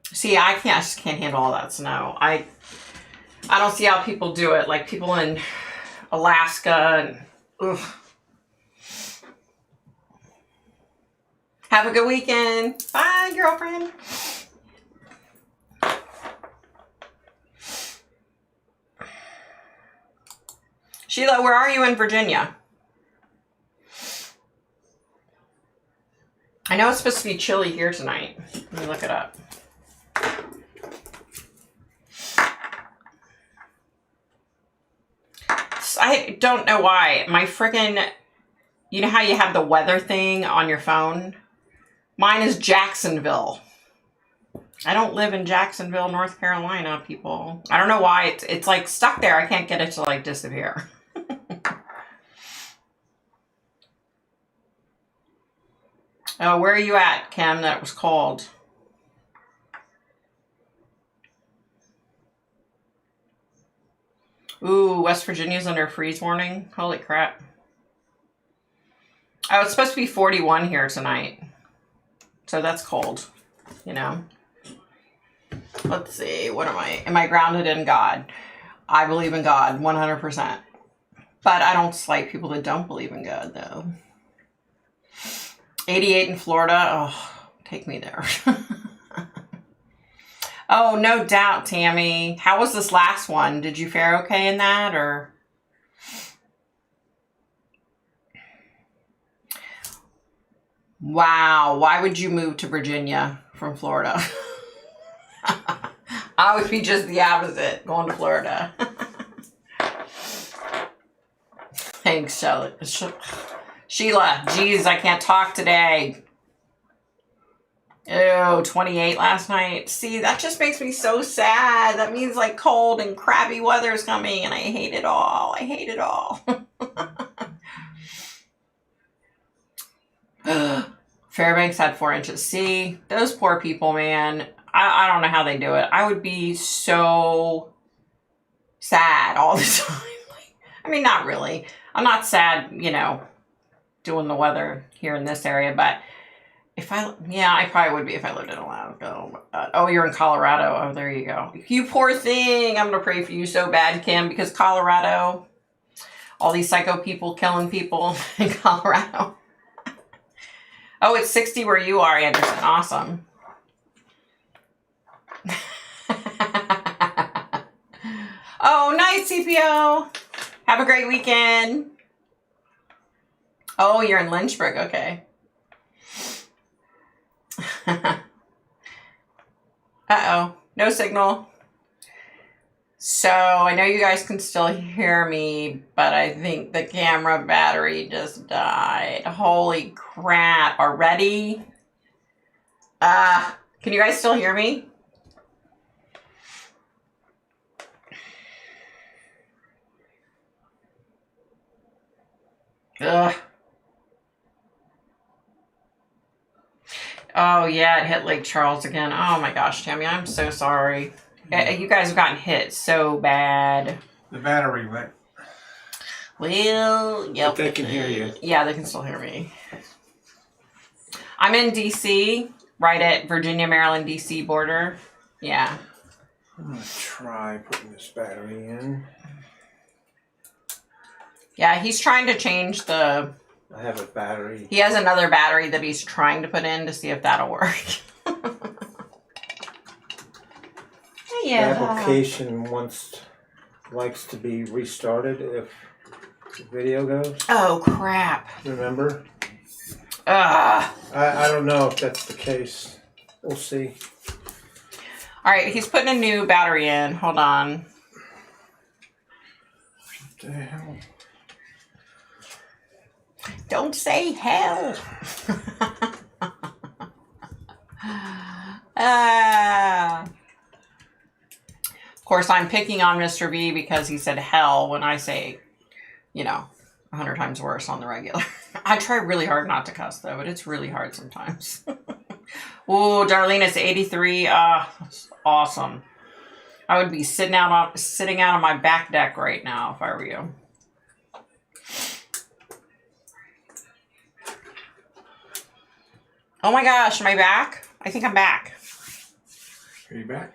[SPEAKER 1] See, I just can't handle all that snow. I don't see how people do it. Like people in Alaska and ugh. Have a good weekend. Bye, girlfriend. Sheila, where are you in Virginia? I know it's supposed to be chilly here tonight. Let me look it up. I don't know why. My friggin', you know how you have the weather thing on your phone? Mine is Jacksonville. I don't live in Jacksonville, North Carolina, people. I don't know why. It's like stuck there. I can't get it to like disappear. Oh, where are you at, Kim, that was cold? Ooh, West Virginia's under a freeze warning. Holy crap. Oh, it's supposed to be 41 here tonight. So that's cold, you know. Let's see. What am I? Am I grounded in God? I believe in God 100%. But I don't slight people that don't believe in God, though. 88 in Florida. Oh, take me there. Oh, no doubt, Tammy. How was this last one? Did you fare okay in that, or? Wow. Why would you move to Virginia from Florida? I would be just the opposite, going to Florida. Thanks, Sheila. Geez, I can't talk today. Oh, 28 last night. See, that just makes me so sad. That means like cold and crappy weather is coming and I hate it all. I hate it all. Fairbanks had 4 inches. See, those poor people, man. I don't know how they do it. I would be so sad all the time. I mean, not really. I'm not sad, you know, doing the weather here in this area, but I probably would be if I lived in Alaska. Oh, you're in Colorado. Oh, there you go. You poor thing. I'm going to pray for you so bad, Kim, because Colorado, all these psycho people killing people in Colorado. Oh, it's 60 where you are, Anderson. Awesome. night, CPO. Have a great weekend. Oh, you're in Lynchburg. Okay. Uh-oh. No signal. So, I know you guys can still hear me, but I think the camera battery just died. Holy crap. Already? Can you guys still hear me? Ugh. Oh, yeah, it hit Lake Charles again. Oh, my gosh, Tammy, I'm so sorry. You guys have gotten hit so bad.
[SPEAKER 2] The battery went.
[SPEAKER 1] Well, yep.
[SPEAKER 2] But they can hear you.
[SPEAKER 1] Yeah, they can still hear me. I'm in D.C., right at Virginia, Maryland, D.C. border. Yeah.
[SPEAKER 2] I'm going to try putting this battery in.
[SPEAKER 1] Yeah, he's trying to change the...
[SPEAKER 2] I have a battery.
[SPEAKER 1] He has another battery that he's trying to put in to see if that'll work. Yeah.
[SPEAKER 2] The application likes to be restarted if the video goes.
[SPEAKER 1] Oh, crap.
[SPEAKER 2] Remember?
[SPEAKER 1] Ugh.
[SPEAKER 2] I don't know if that's the case. We'll see.
[SPEAKER 1] All right, he's putting a new battery in. Hold on.
[SPEAKER 2] What the hell?
[SPEAKER 1] Don't say hell. Of course, I'm picking on Mr. V because he said hell when I say, 100 times worse on the regular. I try really hard not to cuss, though, but it's really hard sometimes. Ooh, Darlene, it's 83. That's awesome. I would be sitting out on my back deck right now if I were you. Oh my gosh, am I back? I think I'm back.
[SPEAKER 2] Are you back?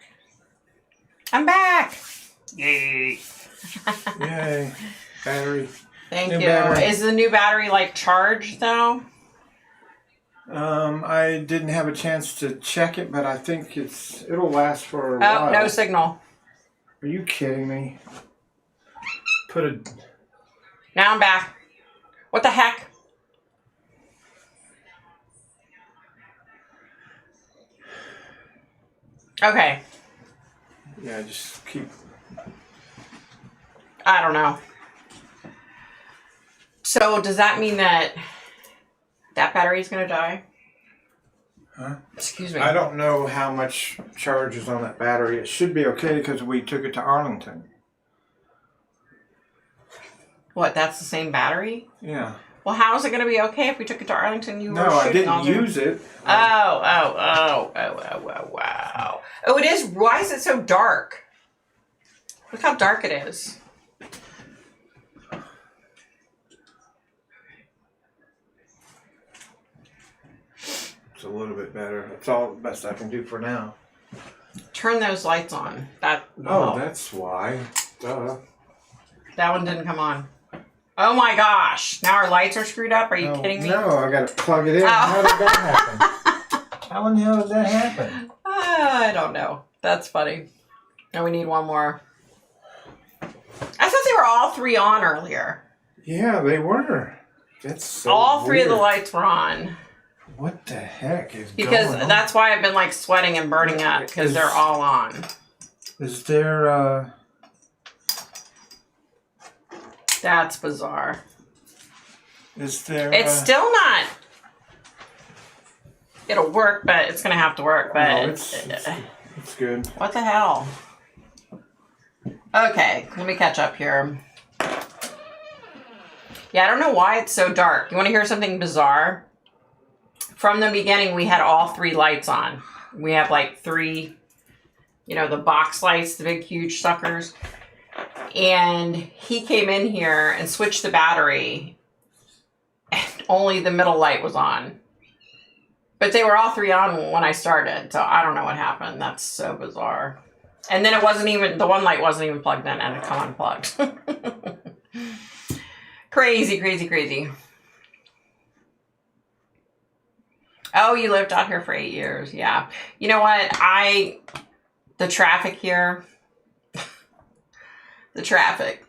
[SPEAKER 1] I'm back. Yay.
[SPEAKER 2] Yay. Battery.
[SPEAKER 1] Thank
[SPEAKER 2] New
[SPEAKER 1] you.
[SPEAKER 2] battery.
[SPEAKER 1] Is the new battery charged though?
[SPEAKER 2] I didn't have a chance to check it, but I think it'll last for a while.
[SPEAKER 1] Oh, no signal.
[SPEAKER 2] Are you kidding me?
[SPEAKER 1] Now I'm back. What the heck? Okay.
[SPEAKER 2] Yeah, just keep.
[SPEAKER 1] I don't know. So does that mean that battery is going to die?
[SPEAKER 2] Huh?
[SPEAKER 1] Excuse me.
[SPEAKER 2] I don't know how much charge is on that battery. It should be okay because we took it to Arlington.
[SPEAKER 1] What, that's the same battery?
[SPEAKER 2] Yeah.
[SPEAKER 1] Well, how is it going to be okay if we took it to Arlington?
[SPEAKER 2] No, I didn't use it.
[SPEAKER 1] Wow. Oh, it is. Why is it so dark? Look how dark it is.
[SPEAKER 2] It's a little bit better. That's all the best I can do for now.
[SPEAKER 1] Turn those lights on.
[SPEAKER 2] That's why. Duh.
[SPEAKER 1] That one didn't come on. Oh my gosh. Now our lights are screwed up? Are you kidding me?
[SPEAKER 2] No, I got to plug it in.
[SPEAKER 1] Oh.
[SPEAKER 2] How did that happen? How in the hell did that happen?
[SPEAKER 1] I don't know. That's funny. And we need one more. I thought they were all three on earlier.
[SPEAKER 2] Yeah, they were. That's so
[SPEAKER 1] all three
[SPEAKER 2] weird.
[SPEAKER 1] of the lights were on.
[SPEAKER 2] What the heck is
[SPEAKER 1] because
[SPEAKER 2] going on?
[SPEAKER 1] that's why I've been sweating and burning up because they're all on.
[SPEAKER 2] Is there
[SPEAKER 1] That's bizarre.
[SPEAKER 2] Is there
[SPEAKER 1] It's still not. It'll work, but it's gonna have to work. But
[SPEAKER 2] no, it's good.
[SPEAKER 1] What the hell? Okay, let me catch up here. Yeah, I don't know why it's so dark. You want to hear something bizarre? From the beginning, we had all three lights on. We have three, the box lights, the big, huge suckers. And he came in here and switched the battery. And only the middle light was on. But they were all three on when I started. So I don't know what happened. That's so bizarre. And then the one light wasn't even plugged in and it come unplugged. Crazy, crazy, crazy. Oh, you lived out here for 8 years. Yeah. You know what? The traffic here, The traffic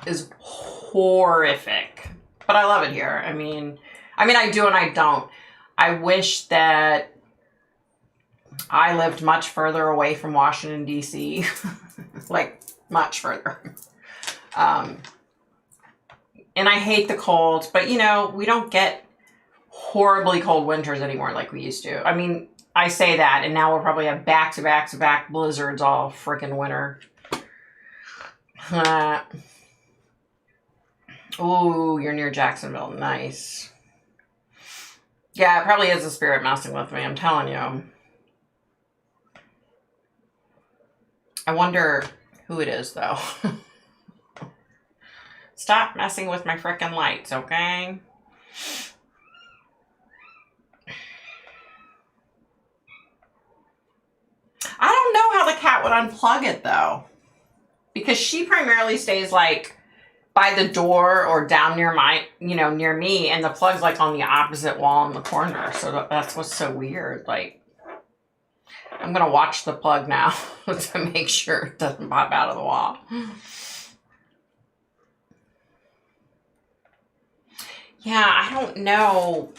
[SPEAKER 1] is horrific. But I love it here. I mean, I do and I don't. I wish that I lived much further away from Washington, D.C. Like, much further. And I hate the cold, but, you know, we don't get horribly cold winters anymore like we used to. I mean, I say that, and now we'll probably have back-to-back-to-back blizzards all freaking winter. Ooh, you're near Jacksonville. Nice. Yeah, it probably is a spirit messing with me, I'm telling you. I wonder who it is, though. Stop messing with my frickin' lights, okay? I don't know how the cat would unplug it, though. Because she primarily stays, like, by the door or down near near me, and the plug's, like, on the opposite wall in the corner. So that's what's so weird, like. I'm going to watch the plug now to make sure it doesn't pop out of the wall. Yeah, I don't know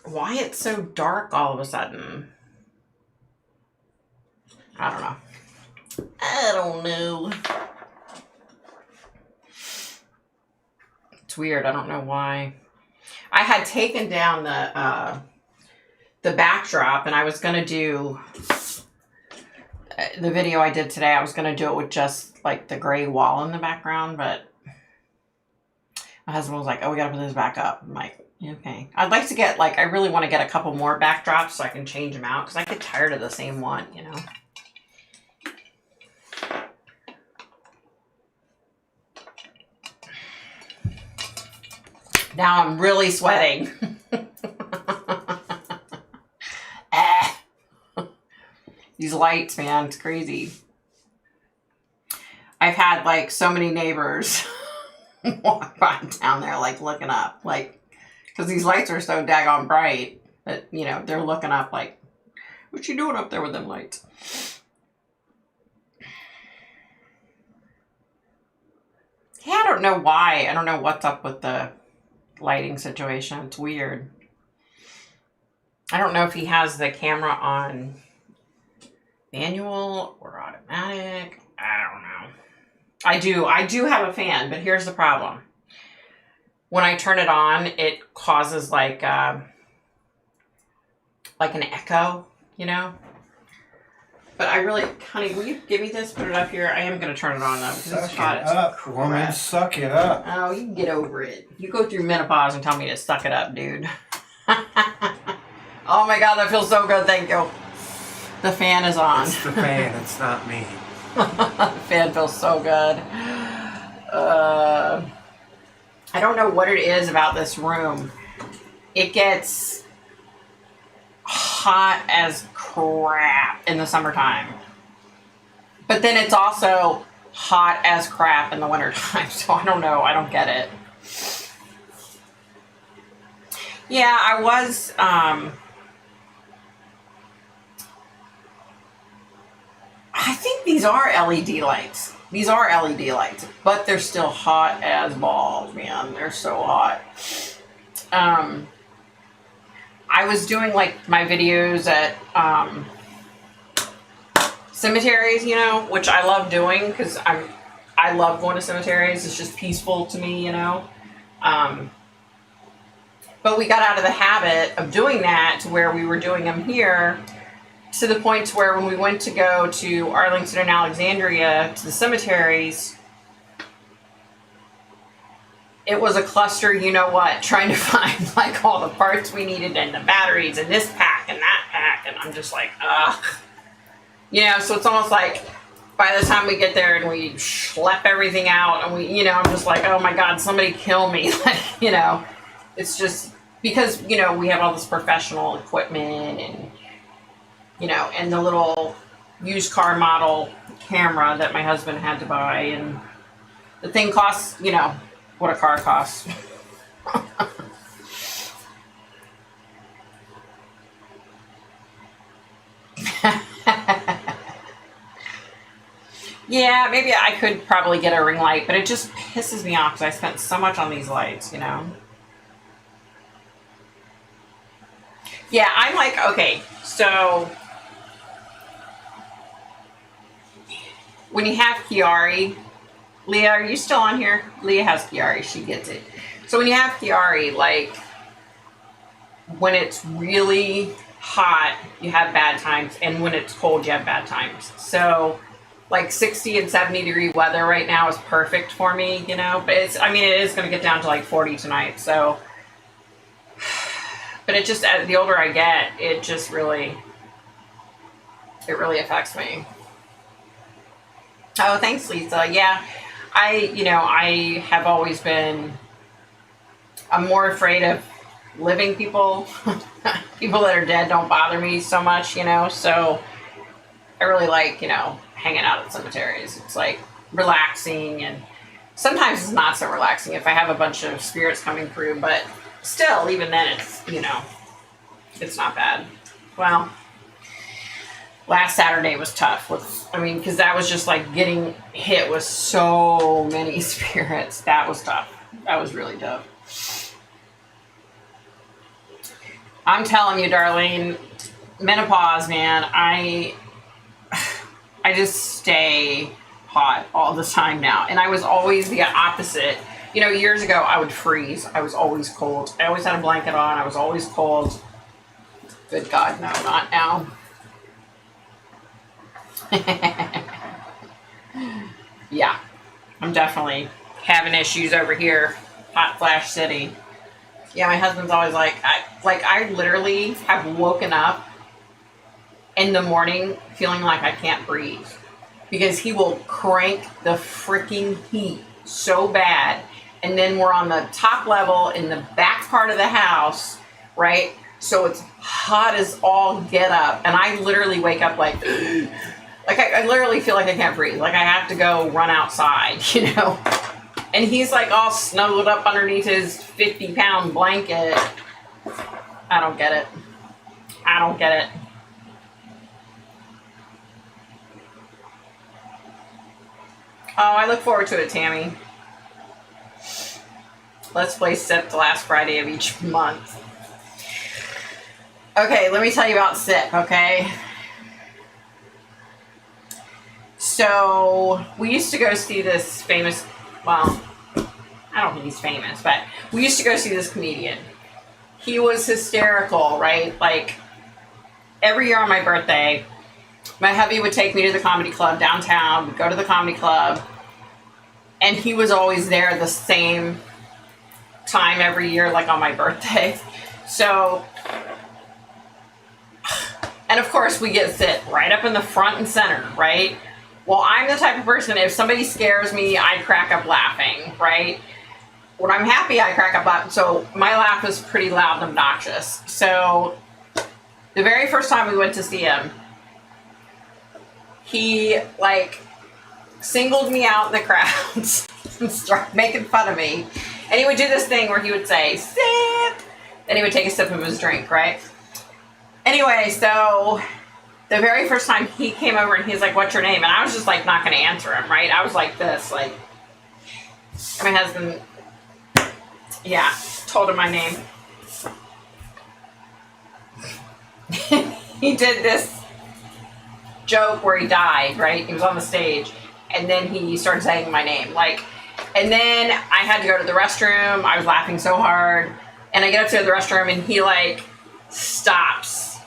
[SPEAKER 1] why it's so dark all of a sudden. I don't know. It's weird. I don't know why. I had taken down the backdrop, and I was going to do the video I did today. I was going to do it with just like the gray wall in the background, but my husband was like, oh, we got to put this back up. I'm like, okay. I'd like to get, like, I really want to get a couple more backdrops so I can change them out, because I get tired of the same one, you know. Now I'm really sweating. These lights, man, it's crazy. I've had, like, so many neighbors walk by down there, like, looking up, like, because these lights are so daggone bright that, you know, they're looking up like, what you doing up there with them lights? Yeah, I don't know why. I don't know what's up with the lighting situation. It's weird. I don't know if he has the camera on manual or automatic. I don't know. I do have a fan, but here's the problem. When I turn it on, it causes like an echo, you know? But I really, honey, will you give me this? Put it up here. I am going to turn it on though, because it's hot.
[SPEAKER 2] Suck it up, woman. Suck it up.
[SPEAKER 1] Oh, you can get over it. You go through menopause and tell me to suck it up, dude. Oh my God, that feels so good. Thank you. The fan is on.
[SPEAKER 2] It's the fan. It's not me.
[SPEAKER 1] The fan feels so good. I don't know what it is about this room. It gets hot as crap in the summertime. But then it's also hot as crap in the wintertime. So I don't know. I don't get it. Yeah, I was... I think these are LED lights. These are LED lights, but they're still hot as balls, man. They're so hot. I was doing like my videos at cemeteries, you know, which I love doing because I love going to cemeteries. It's just peaceful to me, you know. But we got out of the habit of doing that to where we were doing them here, to the point to where when we went to go to Arlington and Alexandria to the cemeteries, it was a cluster, you know what, trying to find like all the parts we needed and the batteries and this pack and that pack, and I'm just like, ugh. You know, so it's almost like by the time we get there and we schlep everything out and we, you know, I'm just like, oh my God, somebody kill me. Like, you know, it's just because, you know, we have all this professional equipment and, you know, and the little used car model camera that my husband had to buy, and the thing costs, you know, what a car costs. Yeah, maybe I could probably get a ring light, but it just pisses me off because I spent so much on these lights, you know? Yeah, I'm like, okay, so when you have Chiari, Leah, are you still on here? Leah has Chiari, she gets it. So when you have Chiari, like, when it's really hot, you have bad times, and when it's cold, you have bad times. So like 60 and 70 degree weather right now is perfect for me, you know, but it's, I mean, it is going to get down to like 40 tonight. So, but it just, as the older I get, it just really, it really affects me. Oh, thanks, Lisa. Yeah. I have always been, I'm more afraid of living people. People that are dead don't bother me so much, you know, so I really like, you know, hanging out at cemeteries. It's like relaxing, and sometimes it's not so relaxing if I have a bunch of spirits coming through, but still, even then, it's, you know, it's not bad. Well, last Saturday was tough because that was just like getting hit with so many spirits. That was tough. That was really tough. I'm telling you, Darlene, menopause, man, I just stay hot all the time now. And I was always the opposite. You know, years ago, I would freeze. I was always cold. I always had a blanket on. I was always cold. Good God, no, not now. Yeah, I'm definitely having issues over here. Hot Flash City. Yeah, my husband's always like, I literally have woken up in the morning feeling like I can't breathe because he will crank the freaking heat so bad. And then we're on the top level in the back part of the house, right? So it's hot as all get up. And I literally wake up like I literally feel like I can't breathe. Like I have to go run outside, you know? And he's like all snuggled up underneath his 50-pound blanket. I don't get it. I don't get it. Oh, I look forward to it, Tammy. Let's play SIP the last Friday of each month. Okay, let me tell you about SIP, okay? So, we used to go see this famous, well, I don't think he's famous, but we used to go see this comedian. He was hysterical, right? Like, every year on my birthday, my hubby would take me to the comedy club downtown. We'd go to the comedy club, and he was always there the same time every year, like on my birthday. So, and of course, we get sit right up in the front and center, right? Well, I'm the type of person, if somebody scares me, I crack up laughing, right? When I'm happy, I crack up laughing. So my laugh is pretty loud and obnoxious. So the very first time we went to see him, he like singled me out in the crowds and started making fun of me. And he would do this thing where he would say, sip. Then he would take a sip of his drink, right? Anyway, so the very first time he came over and he's like, what's your name? And I was just like not going to answer him, right? I was like this, like, my husband, yeah, told him my name. He did this joke where he died, right? He was on the stage, and then he started saying my name, like, and then I had to go to the restroom. I was laughing so hard, and I get up to the restroom, and he like stops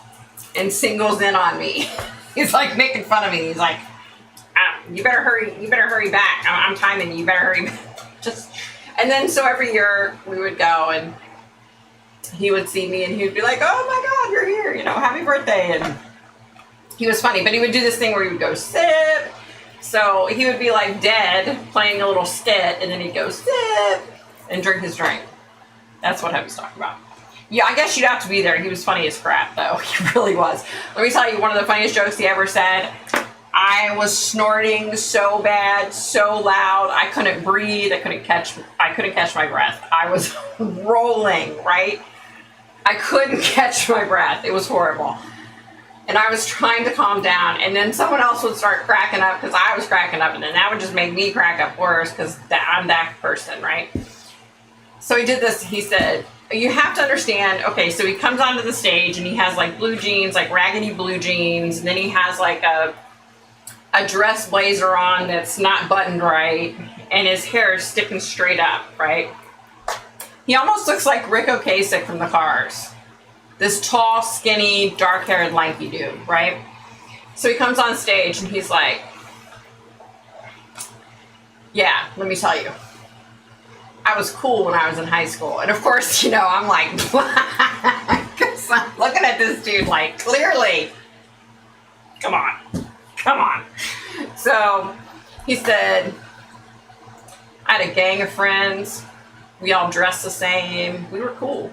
[SPEAKER 1] and singles in on me. He's like making fun of me. He's like, you better hurry back. I'm timing you. You better hurry back. And then so every year we would go and he would see me and he would be like, oh my God, you're here, you know, happy birthday. And he was funny, but he would do this thing where he would go sip. So he would be like dead playing a little skit, and then he'd go sip and drink his drink. That's what I was talking about. Yeah, I guess you'd have to be there. He was funny as crap, though. He really was. Let me tell you one of the funniest jokes he ever said. I was snorting so bad, so loud, I couldn't breathe. I couldn't catch my breath. I was rolling, right? I couldn't catch my breath. It was horrible. And I was trying to calm down, and then someone else would start cracking up because I was cracking up, and then that would just make me crack up worse because I'm that person, right? So he did this. He said, you have to understand, okay, so he comes onto the stage and he has like blue jeans, like raggedy blue jeans, and then he has like a dress blazer on that's not buttoned right, and his hair is sticking straight up, right? He almost looks like Rick Ocasek from the Cars. This tall, skinny, dark-haired, lanky dude, right? So he comes on stage and he's like, yeah, let me tell you, I was cool when I was in high school. And of course, you know, I'm like, because I'm looking at this dude like, clearly, come on. So he said, I had a gang of friends. We all dressed the same. We were cool.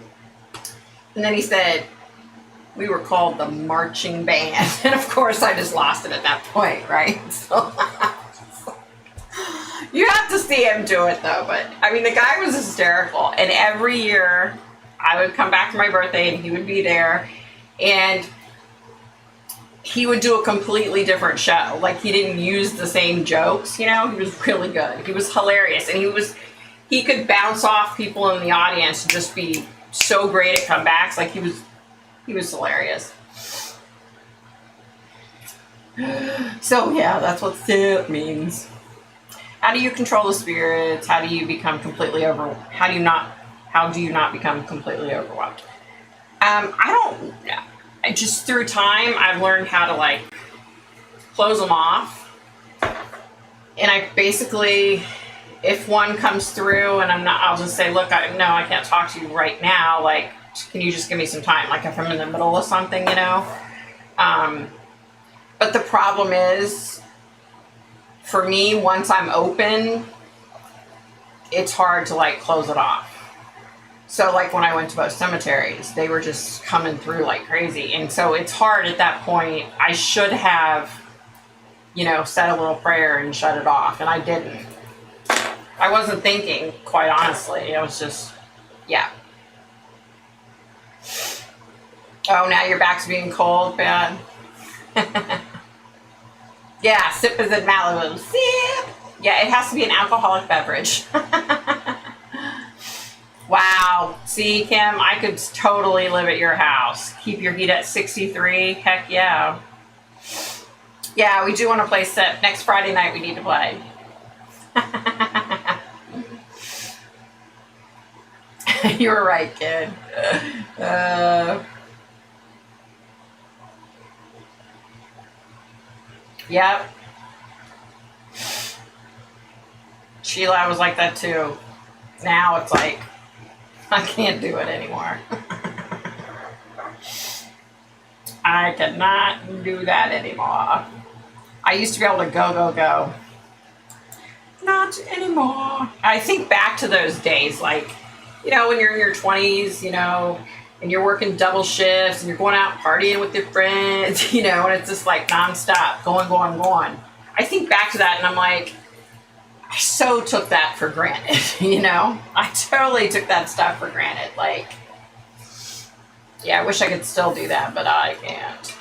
[SPEAKER 1] And then he said, we were called the marching band. And of course, I just lost it at that point, right? So you have to see him do it, though. But, I mean, the guy was hysterical. And every year, I would come back for my birthday, and he would be there. And he would do a completely different show. Like, he didn't use the same jokes, you know? He was really good. He was hilarious. And he could bounce off people in the audience and just be so great at comebacks. Like, he was hilarious. So, yeah, that's what SIP means. How do you control the spirits? How do you become completely how do you not become completely overwhelmed? Just through time, I've learned how to, like, close them off. And I basically, if one comes through and I'll just say, look, I can't talk to you right now. Like, can you just give me some time? Like, if I'm in the middle of something, you know? But the problem is, for me, once I'm open, it's hard to, like, close it off. So, like, when I went to both cemeteries, they were just coming through like crazy. And so it's hard at that point. I should have, you know, said a little prayer and shut it off. And I didn't. I wasn't thinking, quite honestly. I was just, yeah. Oh, now your back's being cold, bad. Yeah, sip is in Malibu. Sip! Yeah, it has to be an alcoholic beverage. Wow. See, Kim, I could totally live at your house. Keep your heat at 63. Heck yeah. Yeah, we do want to play SIP. Next Friday night we need to play. You were right, kid. Yep. Sheila was like that too. Now it's like, I can't do it anymore. I cannot do that anymore. I used to be able to go. Not anymore. I think back to those days, like, you know, when you're in your 20s, you know, and you're working double shifts and you're going out partying with your friends, you know, and it's just like nonstop, going. I think back to that and I'm like, I so took that for granted, you know? I totally took that stuff for granted. Like, yeah, I wish I could still do that, but I can't.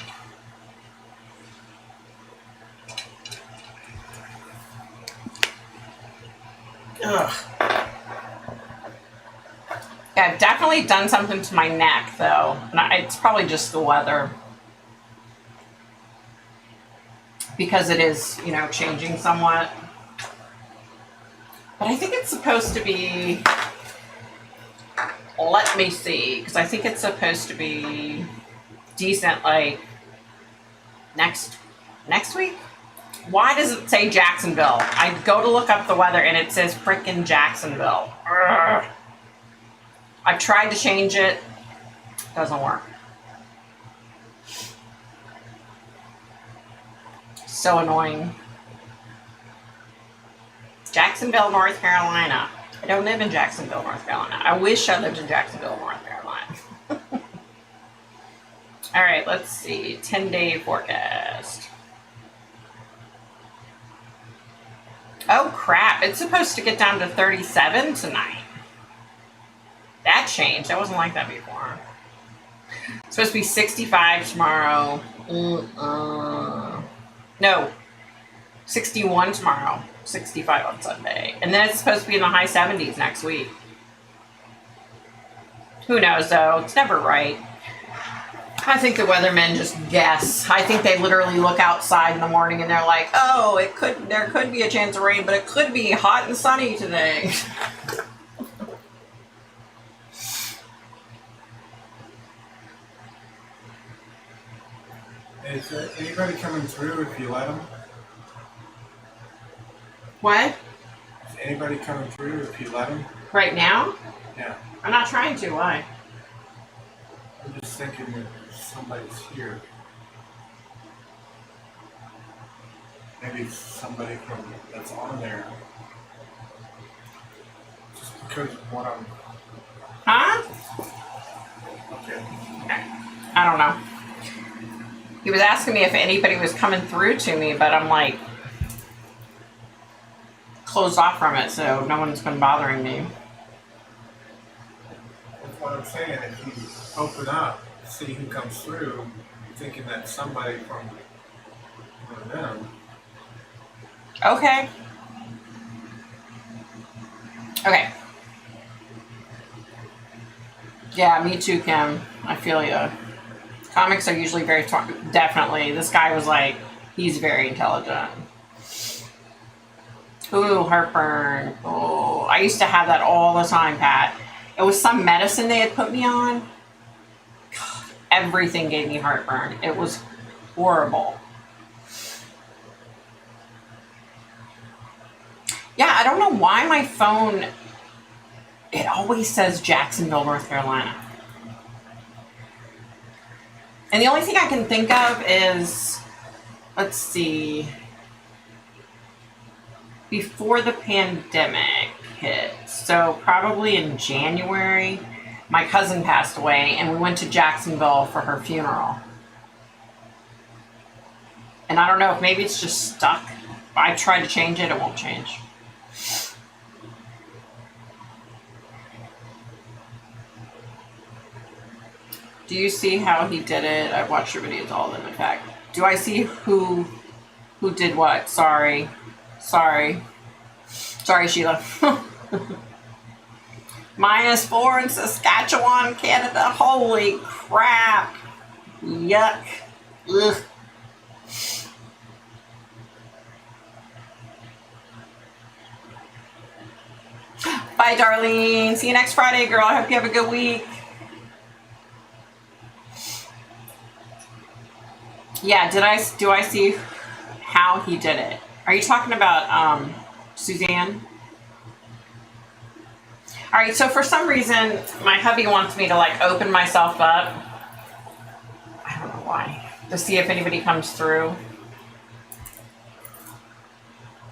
[SPEAKER 1] Ugh. Yeah, I've definitely done something to my neck, though. It's probably just the weather. Because it is, you know, changing somewhat. But I think it's supposed to be, let me see, because I think it's supposed to be decent, like, next week? Why does it say Jacksonville? I go to look up the weather and it says frickin' Jacksonville. Urgh. I've tried to change it. Doesn't work. So annoying. Jacksonville, North Carolina. I don't live in Jacksonville, North Carolina. I wish I lived in Jacksonville, North Carolina. All right, let's see. 10-day forecast. Oh, crap. It's supposed to get down to 37 tonight. That changed. That wasn't like that before. It's supposed to be 65 tomorrow. No, 61 tomorrow, 65 on Sunday. And then it's supposed to be in the high 70s next week. Who knows, though? It's never right. I think the weathermen just guess. I think they literally look outside in the morning and they're like, oh, there could be a chance of rain, but it could be hot and sunny today.
[SPEAKER 3] Is anybody coming through if you let them?
[SPEAKER 1] What?
[SPEAKER 3] Is anybody coming through if you let them?
[SPEAKER 1] Right now?
[SPEAKER 3] Yeah.
[SPEAKER 1] I'm not trying to. Why?
[SPEAKER 3] I'm just thinking that somebody's here. Maybe somebody that's on there. Just because of what I'm...
[SPEAKER 1] Huh?
[SPEAKER 3] Okay.
[SPEAKER 1] I don't know. He was asking me if anybody was coming through to me, but I'm like closed off from it, so no one's been bothering me.
[SPEAKER 3] That's what I'm saying. If you open up, see who comes through, thinking that somebody from one of them.
[SPEAKER 1] Okay. Okay. Yeah, me too, Kim. I feel ya. Comics are usually very definitely. This guy was like, he's very intelligent. Ooh, heartburn. Oh, I used to have that all the time, Pat. It was some medicine they had put me on. God, everything gave me heartburn. It was horrible. Yeah, I don't know why my phone, it always says Jacksonville, North Carolina. And the only thing I can think of is, let's see, before the pandemic hit, so probably in January, my cousin passed away and we went to Jacksonville for her funeral. And I don't know if maybe it's just stuck. I tried to change it, it won't change. Do you see how he did it? I've watched your videos, all of them, in fact. Do I see who did what? Sorry, Sheila. -4 in Saskatchewan, Canada. Holy crap. Yuck. Ugh. Bye, Darlene. See you next Friday, girl. I hope you have a good week. Yeah, do I see how he did it? Are you talking about Suzanne? All right, so for some reason, my hubby wants me to like open myself up. I don't know why. To see if anybody comes through.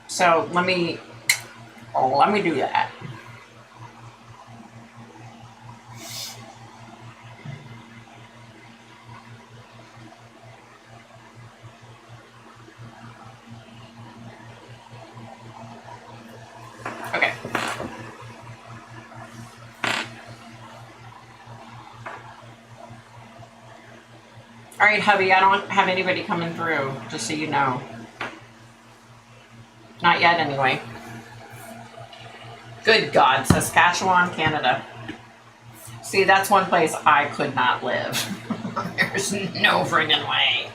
[SPEAKER 1] So let me do that. Okay. All right, hubby, I don't have anybody coming through, just so you know. Not yet, anyway. Good God, Saskatchewan, Canada. See, that's one place I could not live. There's no friggin' way.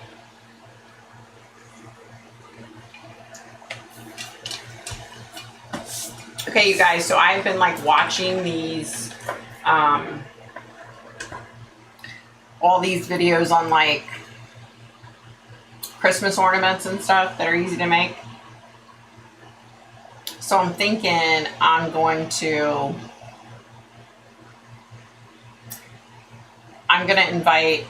[SPEAKER 1] Okay, you guys, so I've been like watching these, all these videos on like Christmas ornaments and stuff that are easy to make. So I'm thinking I'm going to invite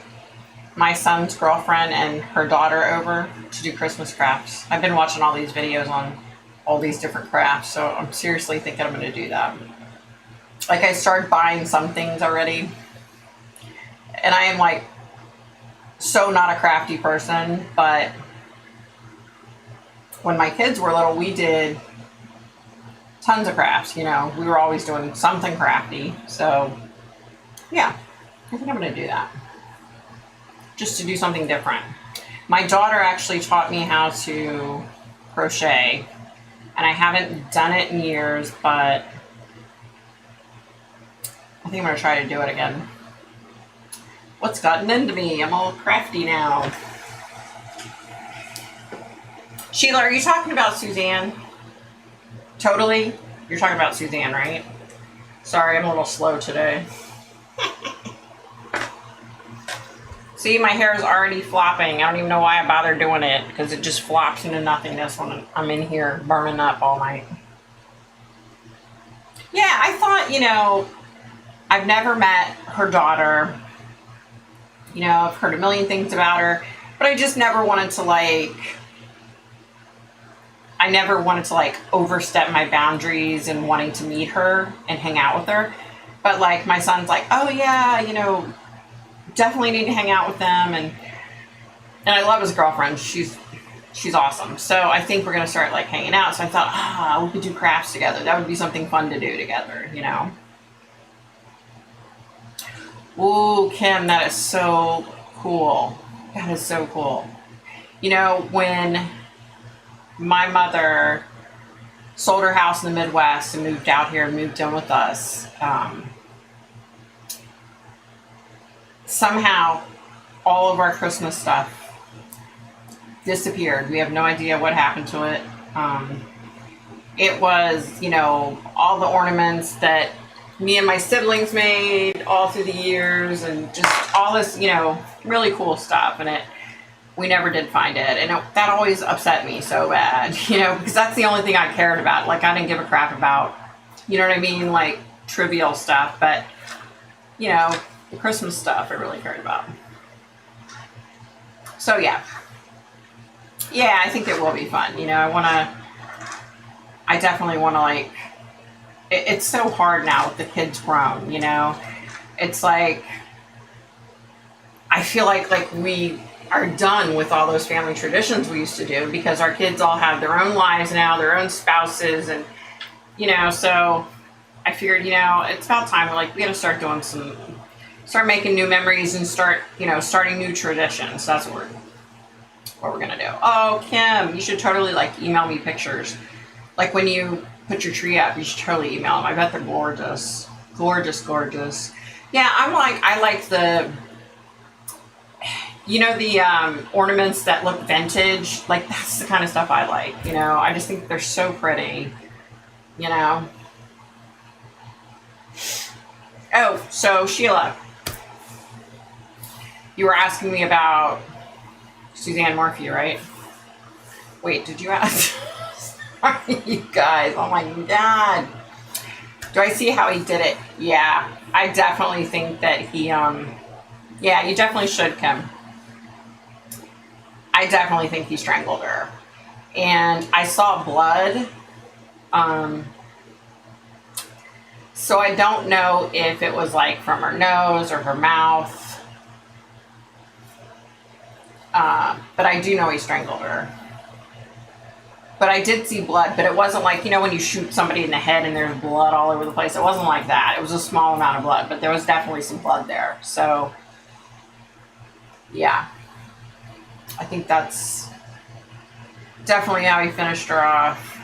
[SPEAKER 1] my son's girlfriend and her daughter over to do Christmas crafts. I've been watching all these videos on all these different crafts, so I'm seriously thinking I'm going to do that. Like, I started buying some things already, and I am like so not a crafty person, but when my kids were little, we did tons of crafts, you know. We were always doing something crafty, so yeah, I think I'm going to do that. Just to do something different. My daughter actually taught me how to crochet, and I haven't done it in years, but I think I'm going to try to do it again. What's gotten into me? I'm all crafty now. Sheila, are you talking about Suzanne? Totally? You're talking about Suzanne, right? Sorry, I'm a little slow today. See, my hair is already flopping. I don't even know why I bothered doing it, because it just flops into nothingness when I'm in here burning up all night. Yeah, I thought, I've never met her daughter. I've heard a million things about her, but I just never wanted to overstep my boundaries and wanting to meet her and hang out with her. But my son's like, oh yeah, definitely need to hang out with them, and I love his girlfriend. She's awesome. So I think we're gonna start hanging out. So I thought, we could do crafts together. That would be something fun to do together, Ooh, Kim, that is so cool. That is so cool. When my mother sold her house in the Midwest and moved out here and moved in with us, somehow all of our Christmas stuff disappeared. We have no idea what happened to it. It was, all the ornaments that me and my siblings made all through the years, and just all this, really cool stuff. And we never did find it. And that always upset me so bad, because that's the only thing I cared about. I didn't give a crap about, you know what I mean? Trivial stuff. But, the Christmas stuff I really cared about. So, yeah. Yeah, I think it will be fun. I definitely want to, it's so hard now with the kids grown, It's I feel like we are done with all those family traditions we used to do, because our kids all have their own lives now, their own spouses, and, so I figured, it's about time. We got to start start making new memories and start, starting new traditions. That's what we're going to do. Oh, Kim, you should totally email me pictures. When you put your tree up, you should totally email them. I bet they're gorgeous. Gorgeous, gorgeous. Yeah, I like the, the ornaments that look vintage. That's the kind of stuff I like, I just think they're so pretty, Oh, so Sheila, you were asking me about Suzanne Morphew, right? Wait, did you ask? Sorry, you guys. Oh my God. Do I see how he did it? Yeah, I definitely think that he, yeah, you definitely should, Kim. I definitely think he strangled her. And I saw blood. So I don't know if it was from her nose or her mouth. But I do know he strangled her. But I did see blood, but it wasn't when you shoot somebody in the head and there's blood all over the place. It wasn't like that. It was a small amount of blood, but there was definitely some blood there. So, yeah. I think that's definitely how he finished her off.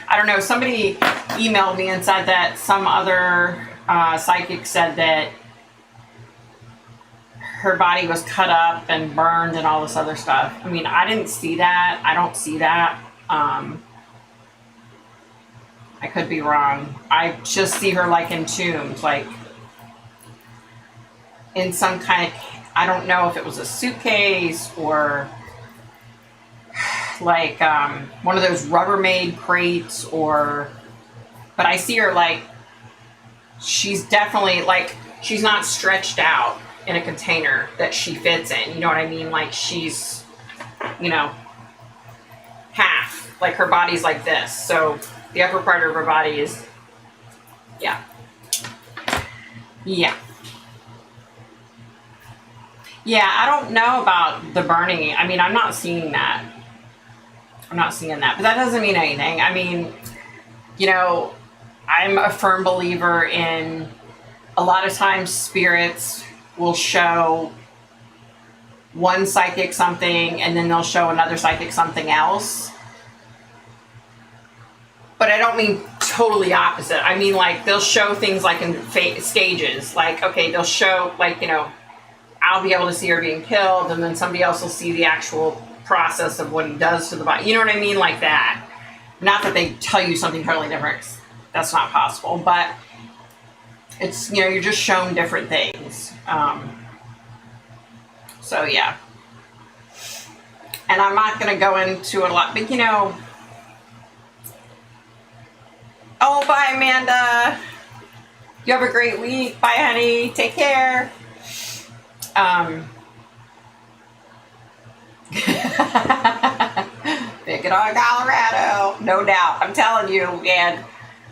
[SPEAKER 1] I don't know. Somebody emailed me and said that some other psychic said that her body was cut up and burned and all this other stuff. I mean, I didn't see that. I don't see that. I could be wrong. I just see her entombed, in some kind of, I don't know if it was a suitcase or one of those Rubbermaid crates, but I see her she's definitely she's not stretched out in a container that she fits in. You know what I mean? She's, half. Her body's like this. So the upper part of her body is, yeah. Yeah. Yeah, I don't know about the burning. I mean, I'm not seeing that. I'm not seeing that. But that doesn't mean anything. I mean, I'm a firm believer in a lot of times spirits will show one psychic something and then they'll show another psychic something else. But I don't mean totally opposite. I mean, like, they'll show things like in stages. Like, okay, they'll show, like, you know, I'll be able to see her being killed, and then somebody else will see the actual process of what he does to the body. You know what I mean? Like that. Not that they tell you something totally different. That's not possible. But it's, you know, you're just shown different things. So, yeah. And I'm not going to go into a lot, but, you know... Oh, bye, Amanda. You have a great week. Bye, honey. Take care. Pick it on Colorado. No doubt. I'm telling you, man.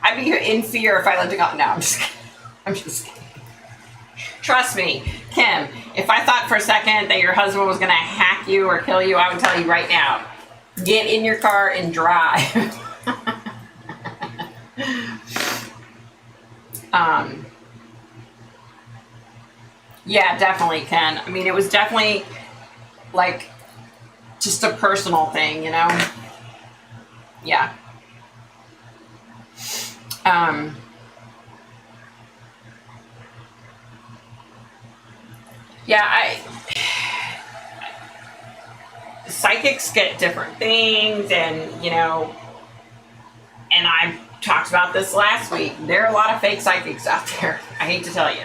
[SPEAKER 1] I'd be in fear if I lived in Colorado. No, I'm just kidding. I'm just kidding. Trust me, Kim, if I thought for a second that your husband was going to hack you or kill you, I would tell you right now, get in your car and drive. Yeah, definitely, Ken. I mean, it was definitely like just a personal thing, you know? Yeah. Yeah, psychics get different things, and, you know, and I talked about this last week. There are a lot of fake psychics out there. I hate to tell you.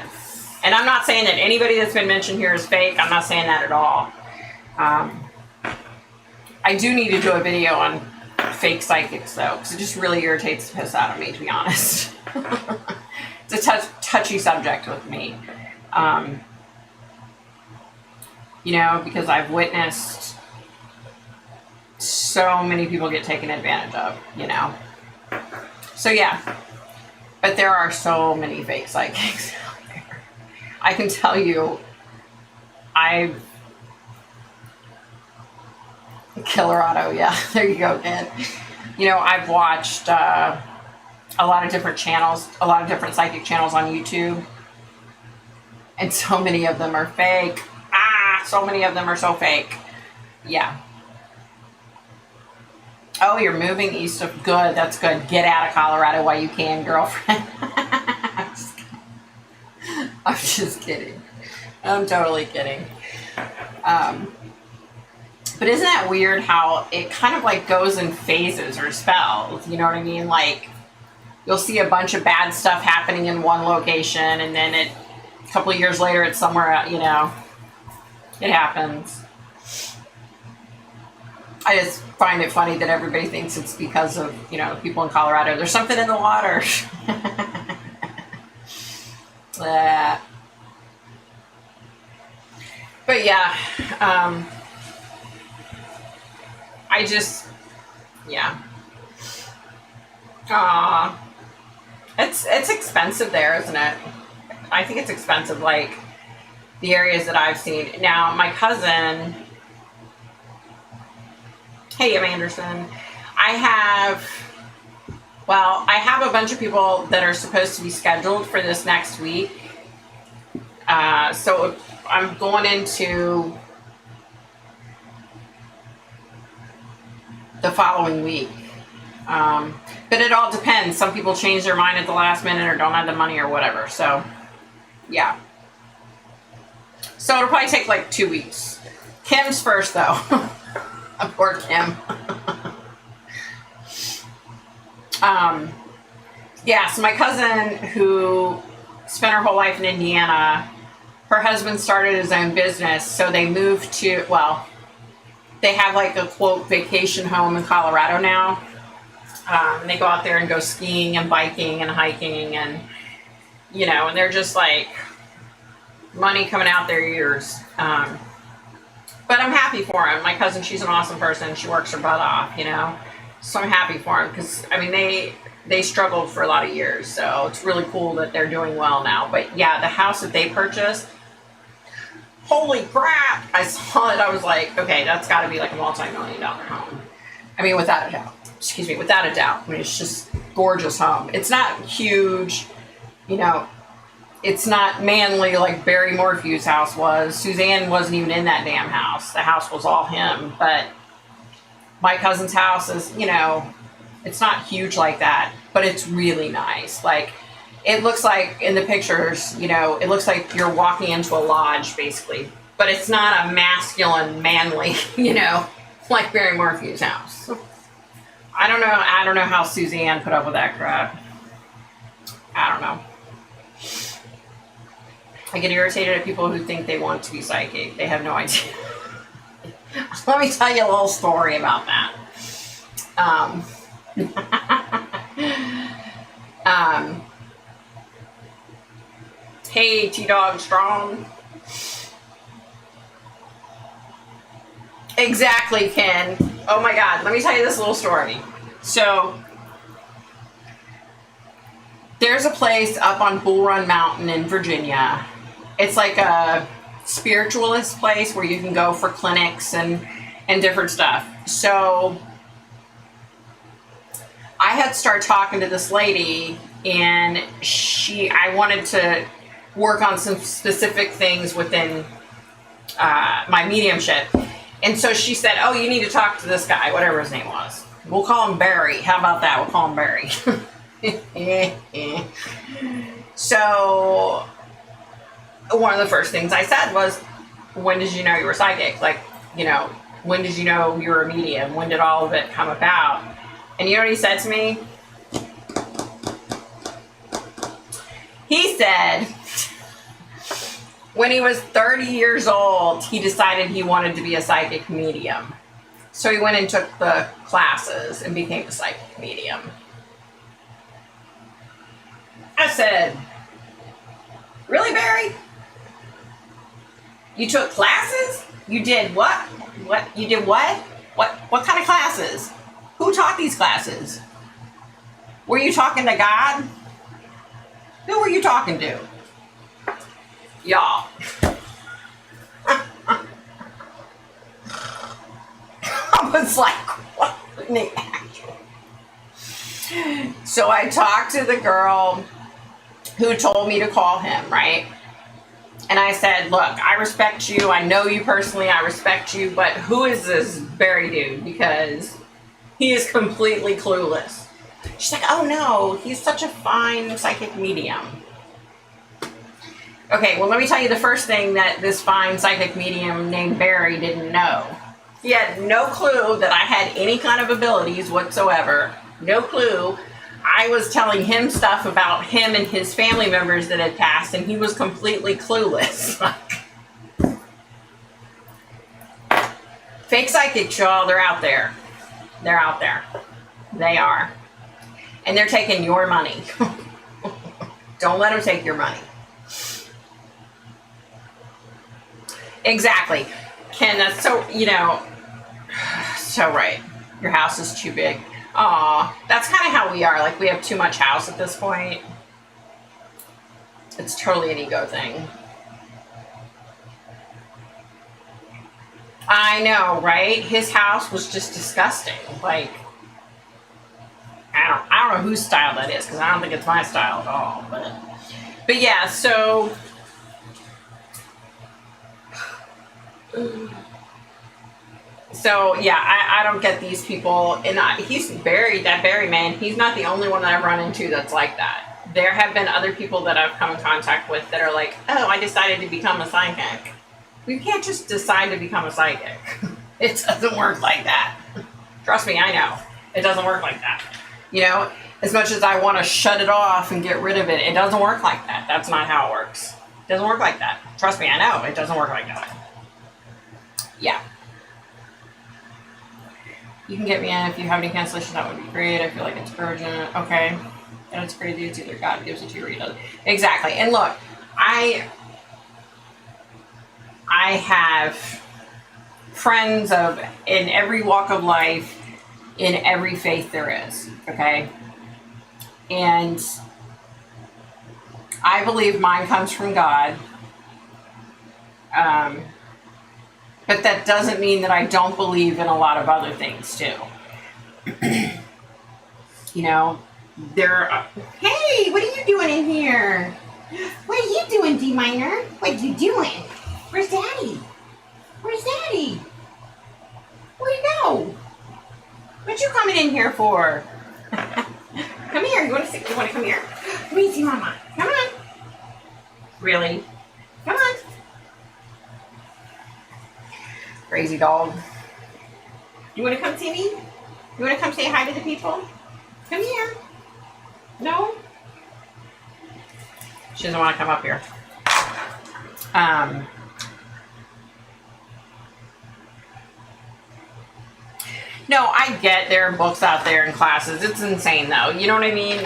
[SPEAKER 1] And I'm not saying that anybody that's been mentioned here is fake. I'm not saying that at all. I do need to do a video on fake psychics, though, because it just really irritates the piss out of me, to be honest. It's a touchy subject with me. You know, because I've witnessed so many people get taken advantage of, you know. So, yeah. But there are so many fake psychics out there. I can tell you, Colorado, yeah, there you go, Ken. You know, I've watched a lot of different channels, a lot of different psychic channels on YouTube. And so many of them are fake. So many of them are so fake. Yeah. Oh, you're moving east of... Good, that's good. Get out of Colorado while you can, girlfriend. I'm just kidding. I'm totally kidding. But isn't that weird how it kind of like goes in phases or spells? You know what I mean? Like, you'll see a bunch of bad stuff happening in one location, and then a couple of years later it's somewhere else, you know. It happens. I just find it funny that everybody thinks it's because of, you know, people in Colorado. There's something in the water. But yeah, I just, yeah. It's expensive there, isn't it? I think it's expensive, like the areas that I've seen. Now, my cousin, hey, I'm Anderson. I have a bunch of people that are supposed to be scheduled for this next week. So I'm going into the following week. But it all depends. Some people change their mind at the last minute or don't have the money or whatever. So, yeah. So it'll probably take like 2 weeks. Kim's first, though. Poor Kim. Yeah, so my cousin who spent her whole life in Indiana, her husband started his own business, so they moved to, well, they have like a quote vacation home in Colorado now. And they go out there and go skiing and biking and hiking and, you know, and they're just like money coming out their ears. But I'm happy for him. My cousin, she's an awesome person. She works her butt off, you know. So I'm happy for him because, I mean, they struggled for a lot of years. So it's really cool that they're doing well now. But yeah, the house that they purchased, holy crap. I saw it. I was like, okay, that's got to be like a multi-million-dollar home. I mean, without a doubt. Excuse me, without a doubt. I mean, it's just gorgeous home. It's not huge, you know. it's not manly like Barry Morphew's house was. Suzanne wasn't even in that damn house. The house was all him. But my cousin's house is, you know, it's not huge like that, but it's really nice. Like, it looks like in the pictures, you know, it looks like you're walking into a lodge, basically. But it's not a masculine, manly, you know, like Barry Morphew's house. I don't know how Suzanne put up with that crap. I don't know. I get irritated at people who think they want to be psychic. They have no idea. Let me tell you a little story about that. Hey, T-Dog Strong. Exactly, Ken. Oh my God, let me tell you this little story. So, there's a place up on Bull Run Mountain in Virginia. It's like a spiritualist place where you can go for clinics and different stuff. So, I had started talking to this lady, and I wanted to work on some specific things within my mediumship. And so she said, oh, you need to talk to this guy, whatever his name was. We'll call him Barry. How about that? We'll call him Barry. So one of the first things I said was, when did you know you were psychic? Like, you know, when did you know you were a medium? When did all of it come about? And you know what he said to me? He said, when he was 30 years old, he decided he wanted to be a psychic medium. So he went and took the classes and became a psychic medium. I said, really, Barry? You took classes? You did what? What? You did what? What kind of classes? Who taught these classes? Were you talking to God? Who were you talking to? Y'all. I was like, what in the actual? So I talked to the girl who told me to call him, right? And I said, look, I respect you. I know you personally. I respect you. But who is this Barry dude? Because he is completely clueless. She's like, oh no, he's such a fine psychic medium. Okay, well, let me tell you the first thing that this fine psychic medium named Barry didn't know. He had no clue that I had any kind of abilities whatsoever. No clue. I was telling him stuff about him and his family members that had passed, and he was completely clueless. Fake psychics, y'all, they're out there. They're out there. They are. And they're taking your money. Don't let them take your money. Exactly. Ken, that's so, you know, so right. Your house is too big. Aw, that's kind of how we are. Like, we have too much house at this point. It's totally an ego thing. I know, right? His house was just disgusting. Like, I don't know whose style that is, because I don't think it's my style at all. But yeah, so yeah, I don't get these people, and he's buried, that Barry man, he's not the only one that I've run into that's like that. There have been other people that I've come in contact with that are like, oh, I decided to become a psychic. You can't just decide to become a psychic. It doesn't work like that. Trust me, I know. It doesn't work like that. You know, as much as I want to shut it off and get rid of it, it doesn't work like that. That's not how it works. It doesn't work like that. Trust me, I know. It doesn't work like that. Yeah. You can get me in if you have any cancellation. That would be great. I feel like it's urgent. Okay. And it's crazy. It's either God gives it to you or he doesn't. Exactly. And look, I have friends in every walk of life, in every faith there is. Okay. And I believe mine comes from God. But that doesn't mean that I don't believe in a lot of other things too. You know, hey, what are you doing in here? What are you doing, D minor? What you doing? Where's Daddy? Where's Daddy? Where'd he go? What you coming in here for? Come here. You want to sit? You want to come here? Let me see Mama. Come on. Really? Come on. Crazy dog. You want to come see me? You want to come say hi to the people? Come here. No? She doesn't want to come up here. No, I get there are books out there and classes. It's insane though. You know what I mean?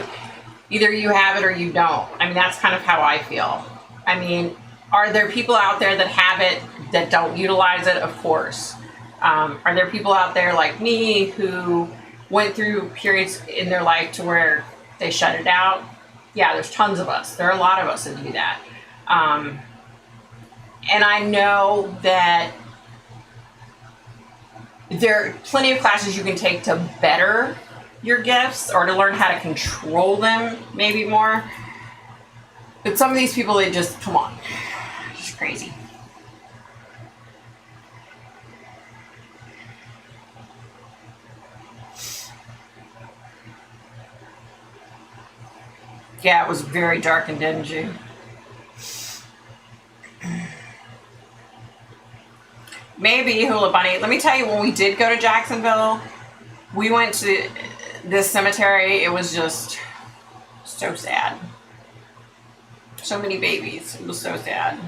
[SPEAKER 1] Either you have it or you don't. I mean, that's kind of how I feel. I mean, are there people out there that have it that don't utilize it? Of course. Are there people out there like me who went through periods in their life to where they shut it out? Yeah, there's tons of us. There are a lot of us that do that. And I know that there are plenty of classes you can take to better your gifts or to learn how to control them maybe more. But some of these people, they just, come on, just crazy. Yeah, it was very dark and dingy. Maybe Hula Bunny. Let me tell you, when we did go to Jacksonville, we went to this cemetery. It was just so sad. So many babies. It was so sad.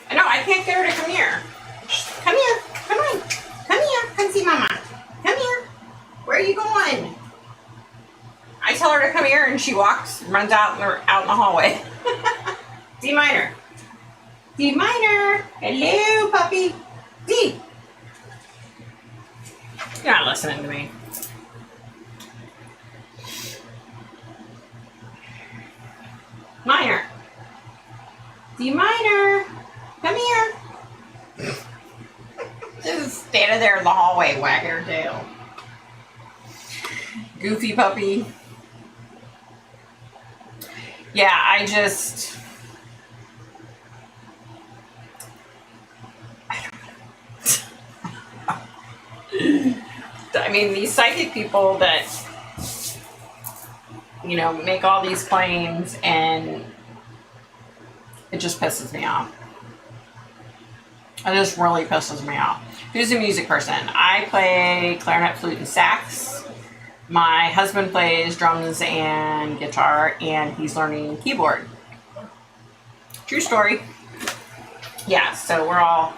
[SPEAKER 1] I know, I can't get her to come here. Come here. Come on. Come here. Come see Mama. Come here. Where are you going? I tell her to come here and she walks, runs out in the hallway. D minor. D minor. Hello, puppy. D. You're not listening to me. Minor. D minor. Come here. Just standing there in the hallway wagging her tail. Goofy puppy. Yeah, I mean, these psychic people that, you know, make all these claims, and it just pisses me off. It just really pisses me off. Who's a music person? I play clarinet, flute, and sax. My husband plays drums and guitar, and he's learning keyboard. True story. Yeah, so we're all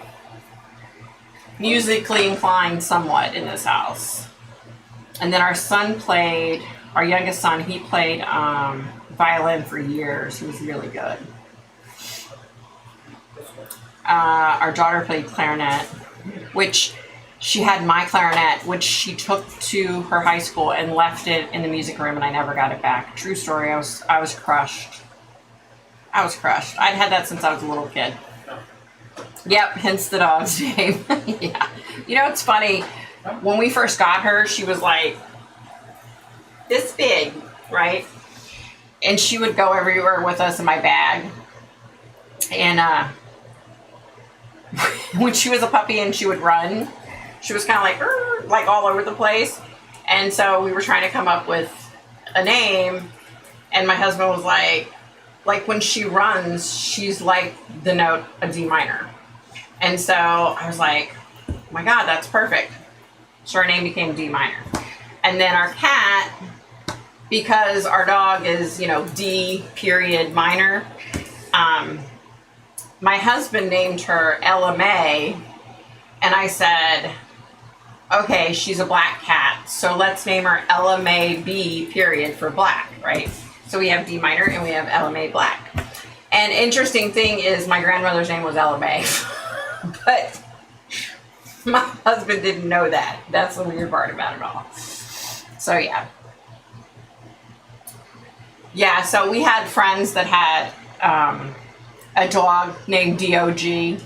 [SPEAKER 1] musically inclined somewhat in this house. And then our youngest son, he played violin for years. He was really good. Our daughter played clarinet, which she had my clarinet, which she took to her high school and left it in the music room, and I never got it back. True story. I was crushed. I was crushed. I'd had that since I was a little kid. Yep, hence the dog's name. Yeah. You know, it's funny. When we first got her, she was like this big, right? And she would go everywhere with us in my bag. And when she was a puppy and she would run, she was kind of like all over the place. And so we were trying to come up with a name, and my husband was like when she runs, she's like the note a D minor. And so I was like, oh my God, that's perfect. So our name became D minor. And then our cat, because our dog is, you know, D period minor, my husband named her Ella May, and I said, okay, she's a black cat, so let's name her Ella May B period for black, right? So we have D minor and we have Ella May Black. And interesting thing is my grandmother's name was Ella May, but my husband didn't know that. That's the weird part about it all. So yeah. Yeah, so we had friends that had a dog named DOG,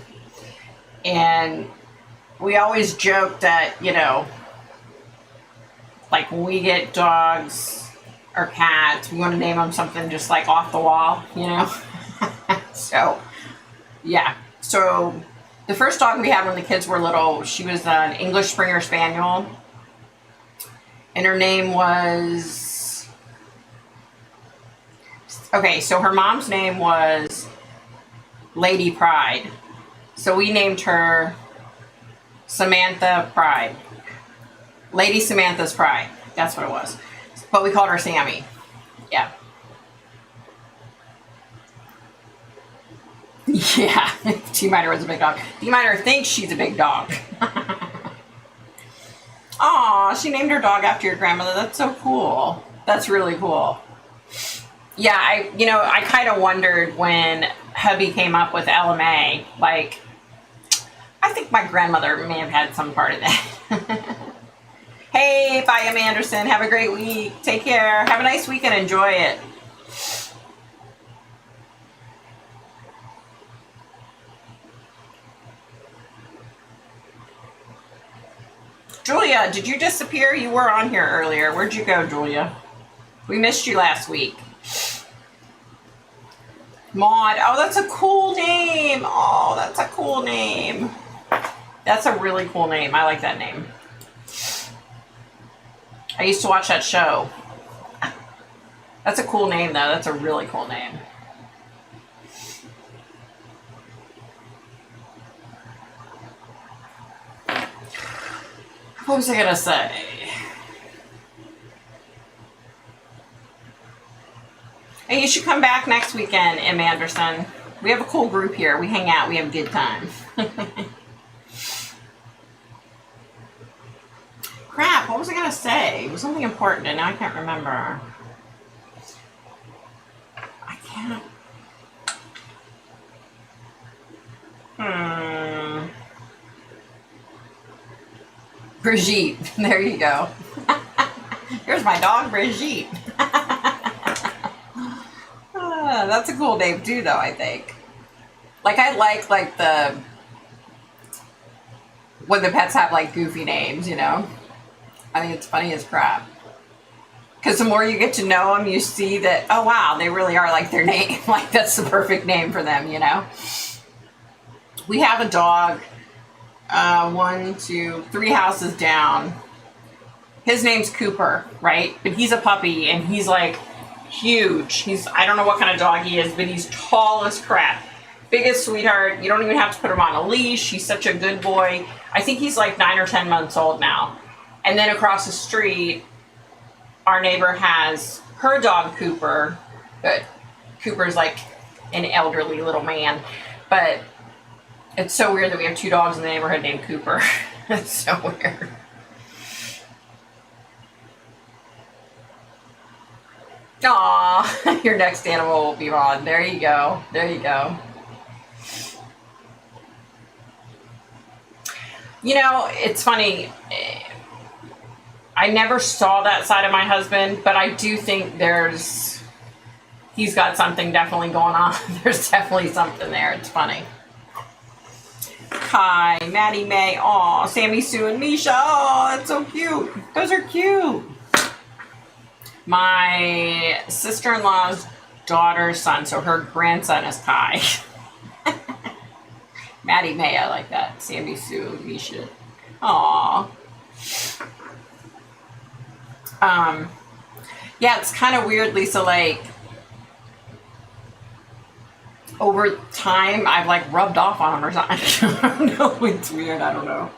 [SPEAKER 1] and we always joked that, you know, like when we get dogs, or cat. We want to name them something just like off the wall, you know? So, yeah. So, the first dog we had when the kids were little, she was an English Springer Spaniel. And her name was... Okay, so her mom's name was Lady Pride. So we named her Samantha Pride. Lady Samantha's Pride. That's what it was. But we called her Sammy. Yeah. Yeah. T-Miter was a big dog. T-Miter thinks she's a big dog. Aw, she named her dog after your grandmother. That's so cool. That's really cool. Yeah, I kind of wondered when hubby came up with LMA, like, I think my grandmother may have had some part of that. Hey, bye, M. Anderson. Have a great week. Take care. Have a nice weekend. Enjoy it. Julia, did you disappear? You were on here earlier. Where'd you go, Julia? We missed you last week. Maud. Oh, that's a cool name. Oh, that's a cool name. That's a really cool name. I like that name. I used to watch that show. That's a cool name, though. That's a really cool name. What was I going to say? Hey, you should come back next weekend, M. Anderson. We have a cool group here. We hang out. We have a good time. Crap, what was I going to say? It was something important, and now I can't remember. I can't. Brigitte. There you go. Here's my dog, Brigitte. That's a cool name, too, though, I think. Like, I like the... when the pets have, like, goofy names, you know? I think it's funny as crap. Because the more you get to know them, you see that, oh, wow, they really are like their name. Like, that's the perfect name for them, you know? We have a dog, 1, 2, 3 houses down. His name's Cooper, right? But he's a puppy, and he's, like, huge. I don't know what kind of dog he is, but he's tall as crap. Biggest sweetheart. You don't even have to put him on a leash. He's such a good boy. I think he's like 9 or 10 months old now. And then across the street, our neighbor has her dog, Cooper. But Cooper's like an elderly little man. But it's so weird that we have 2 dogs in the neighborhood named Cooper. It's so weird. Aw, your next animal will be Ron. There you go. There you go. You know, it's funny. I never saw that side of my husband, but I do think he's got something definitely going on. There's definitely something there. It's funny. Hi, Maddie May. Aw, Sammy Sue and Misha. Oh, that's so cute. Those are cute. My sister-in-law's daughter's son, so her grandson is Kai. Maddie May, I like that. Sammy Sue, Misha. Aww. Yeah, it's kind of weird, Lisa, like, over time, I've, like, rubbed off on him or something. I don't know. It's weird. I don't know.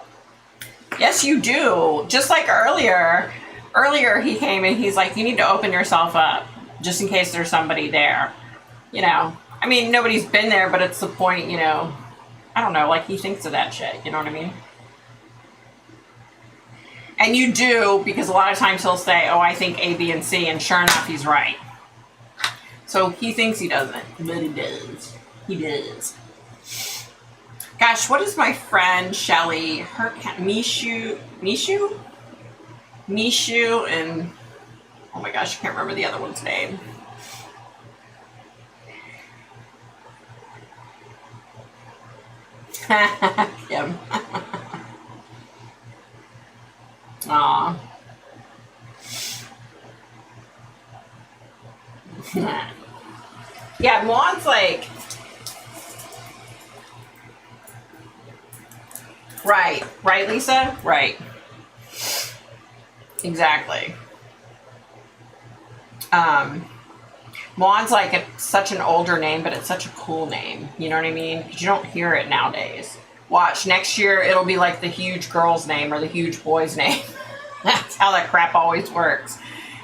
[SPEAKER 1] Yes, you do. Just like earlier. Earlier, he came and he's like, you need to open yourself up just in case there's somebody there. You know? I mean, nobody's been there, but it's the point, you know. I don't know. Like, he thinks of that shit. You know what I mean? And you do, because a lot of times he'll say, oh, I think A, B, and C, and sure enough, he's right. So he thinks he doesn't, but he does. He does. Gosh, what is my friend Shelly, her cat, Mishu, and, oh my gosh, I can't remember the other one's name. Kim. Aw. Yeah, Mulan's like... Right. Right, Lisa? Right. Exactly. Mulan's like such an older name, but it's such a cool name. You know what I mean? Because you don't hear it nowadays. Watch, next year it'll be like the huge girl's name or the huge boy's name. That's how that crap always works.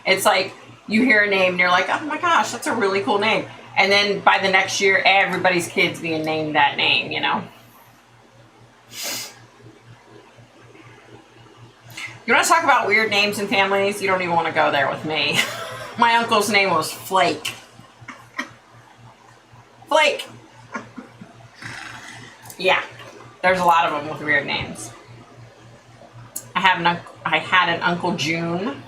[SPEAKER 1] It's like you hear a name and you're like, oh my gosh, that's a really cool name. And then by the next year, everybody's kid's being named that name, you know? You want to talk about weird names in families? You don't even want to go there with me. My uncle's name was Flake. Flake. Yeah, there's a lot of them with weird names. I had an Uncle June.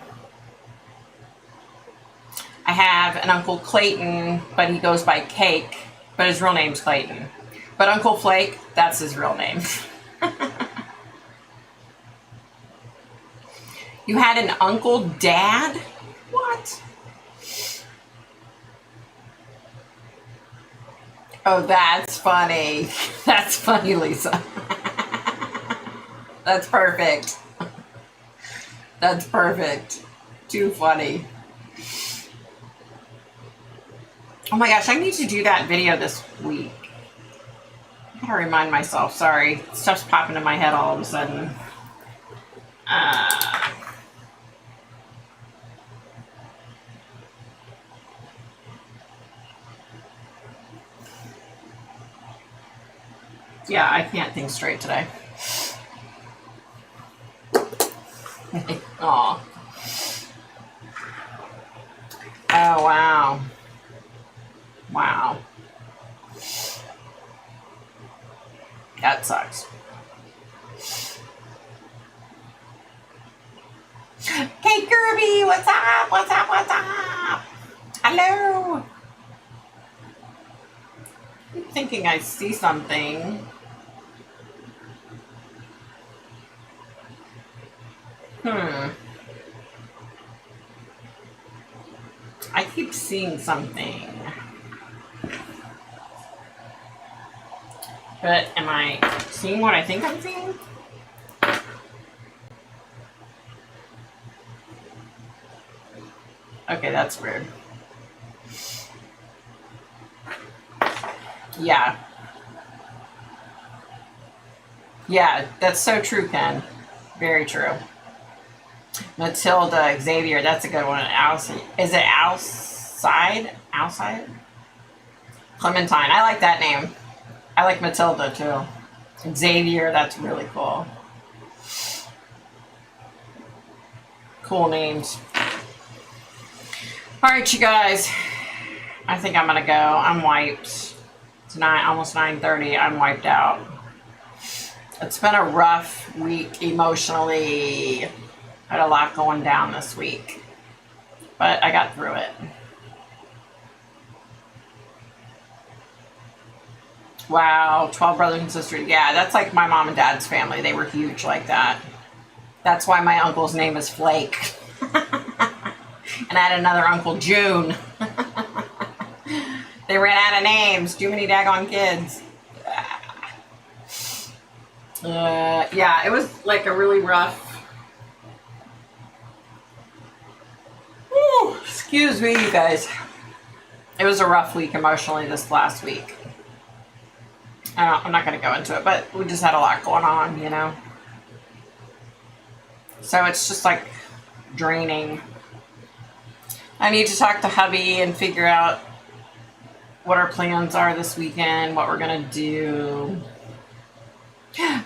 [SPEAKER 1] I have an Uncle Clayton, but he goes by Cake, but his real name's Clayton. But Uncle Flake, that's his real name. You had an Uncle Dad? What? Oh, that's funny. That's funny, Lisa. That's perfect. That's perfect. Too funny. Oh my gosh, I need to do that video this week. I gotta remind myself, sorry. Stuff's popping in my head all of a sudden. Yeah, I can't think straight today. Aw. Oh, wow. Wow. That sucks. Hey, Kirby, what's up? What's up? What's up? Hello. I'm thinking I see something. I keep seeing something. But am I seeing what I think I'm seeing? Okay, that's weird. Yeah. Yeah, that's so true, Ken. Very true. Matilda, Xavier, that's a good one. Is it outside? Outside? Clementine, I like that name. I like Matilda too. Xavier, that's really cool. Cool names. All right, you guys. I think I'm gonna go. I'm wiped. It's almost 9:30. I'm wiped out. It's been a rough week emotionally. Had a lot going down this week, but I got through it. Wow, 12 brothers and sisters. Yeah, that's like my mom and dad's family. They were huge like that. That's why my uncle's name is Flake. And I had another Uncle June. They ran out of names. Too many daggone kids. Yeah, it was like a really rough... Woo, excuse me, you guys. It was a rough week emotionally this last week. I'm not going to go into it, but we just had a lot going on, you know? So it's just like draining. I need to talk to hubby and figure out what our plans are this weekend, what we're going to do.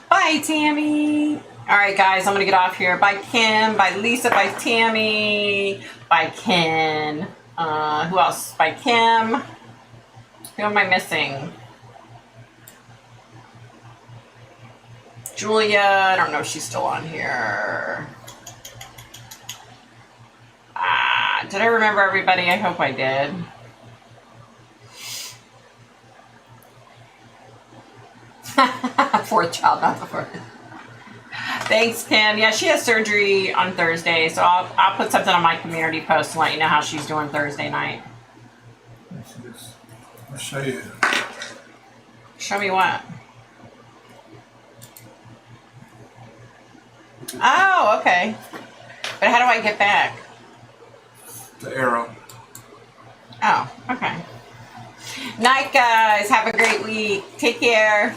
[SPEAKER 1] Bye, Tammy. All right, guys, I'm going to get off here. Bye, Kim. Bye, Lisa. Bye, Tammy. Bye, Ken. Who else? Bye, Kim. Who am I missing? Julia. I don't know if she's still on here. Did I remember everybody? I hope I did. Fourth child, not the fourth. Thanks, Kim. Yeah, she has surgery on Thursday, so I'll put something on my community post and let you know how she's doing Thursday night.
[SPEAKER 3] I'll show you.
[SPEAKER 1] Show me what? Oh, okay. But how do I get back?
[SPEAKER 3] The arrow.
[SPEAKER 1] Oh, okay. Night, guys. Have a great week. Take care.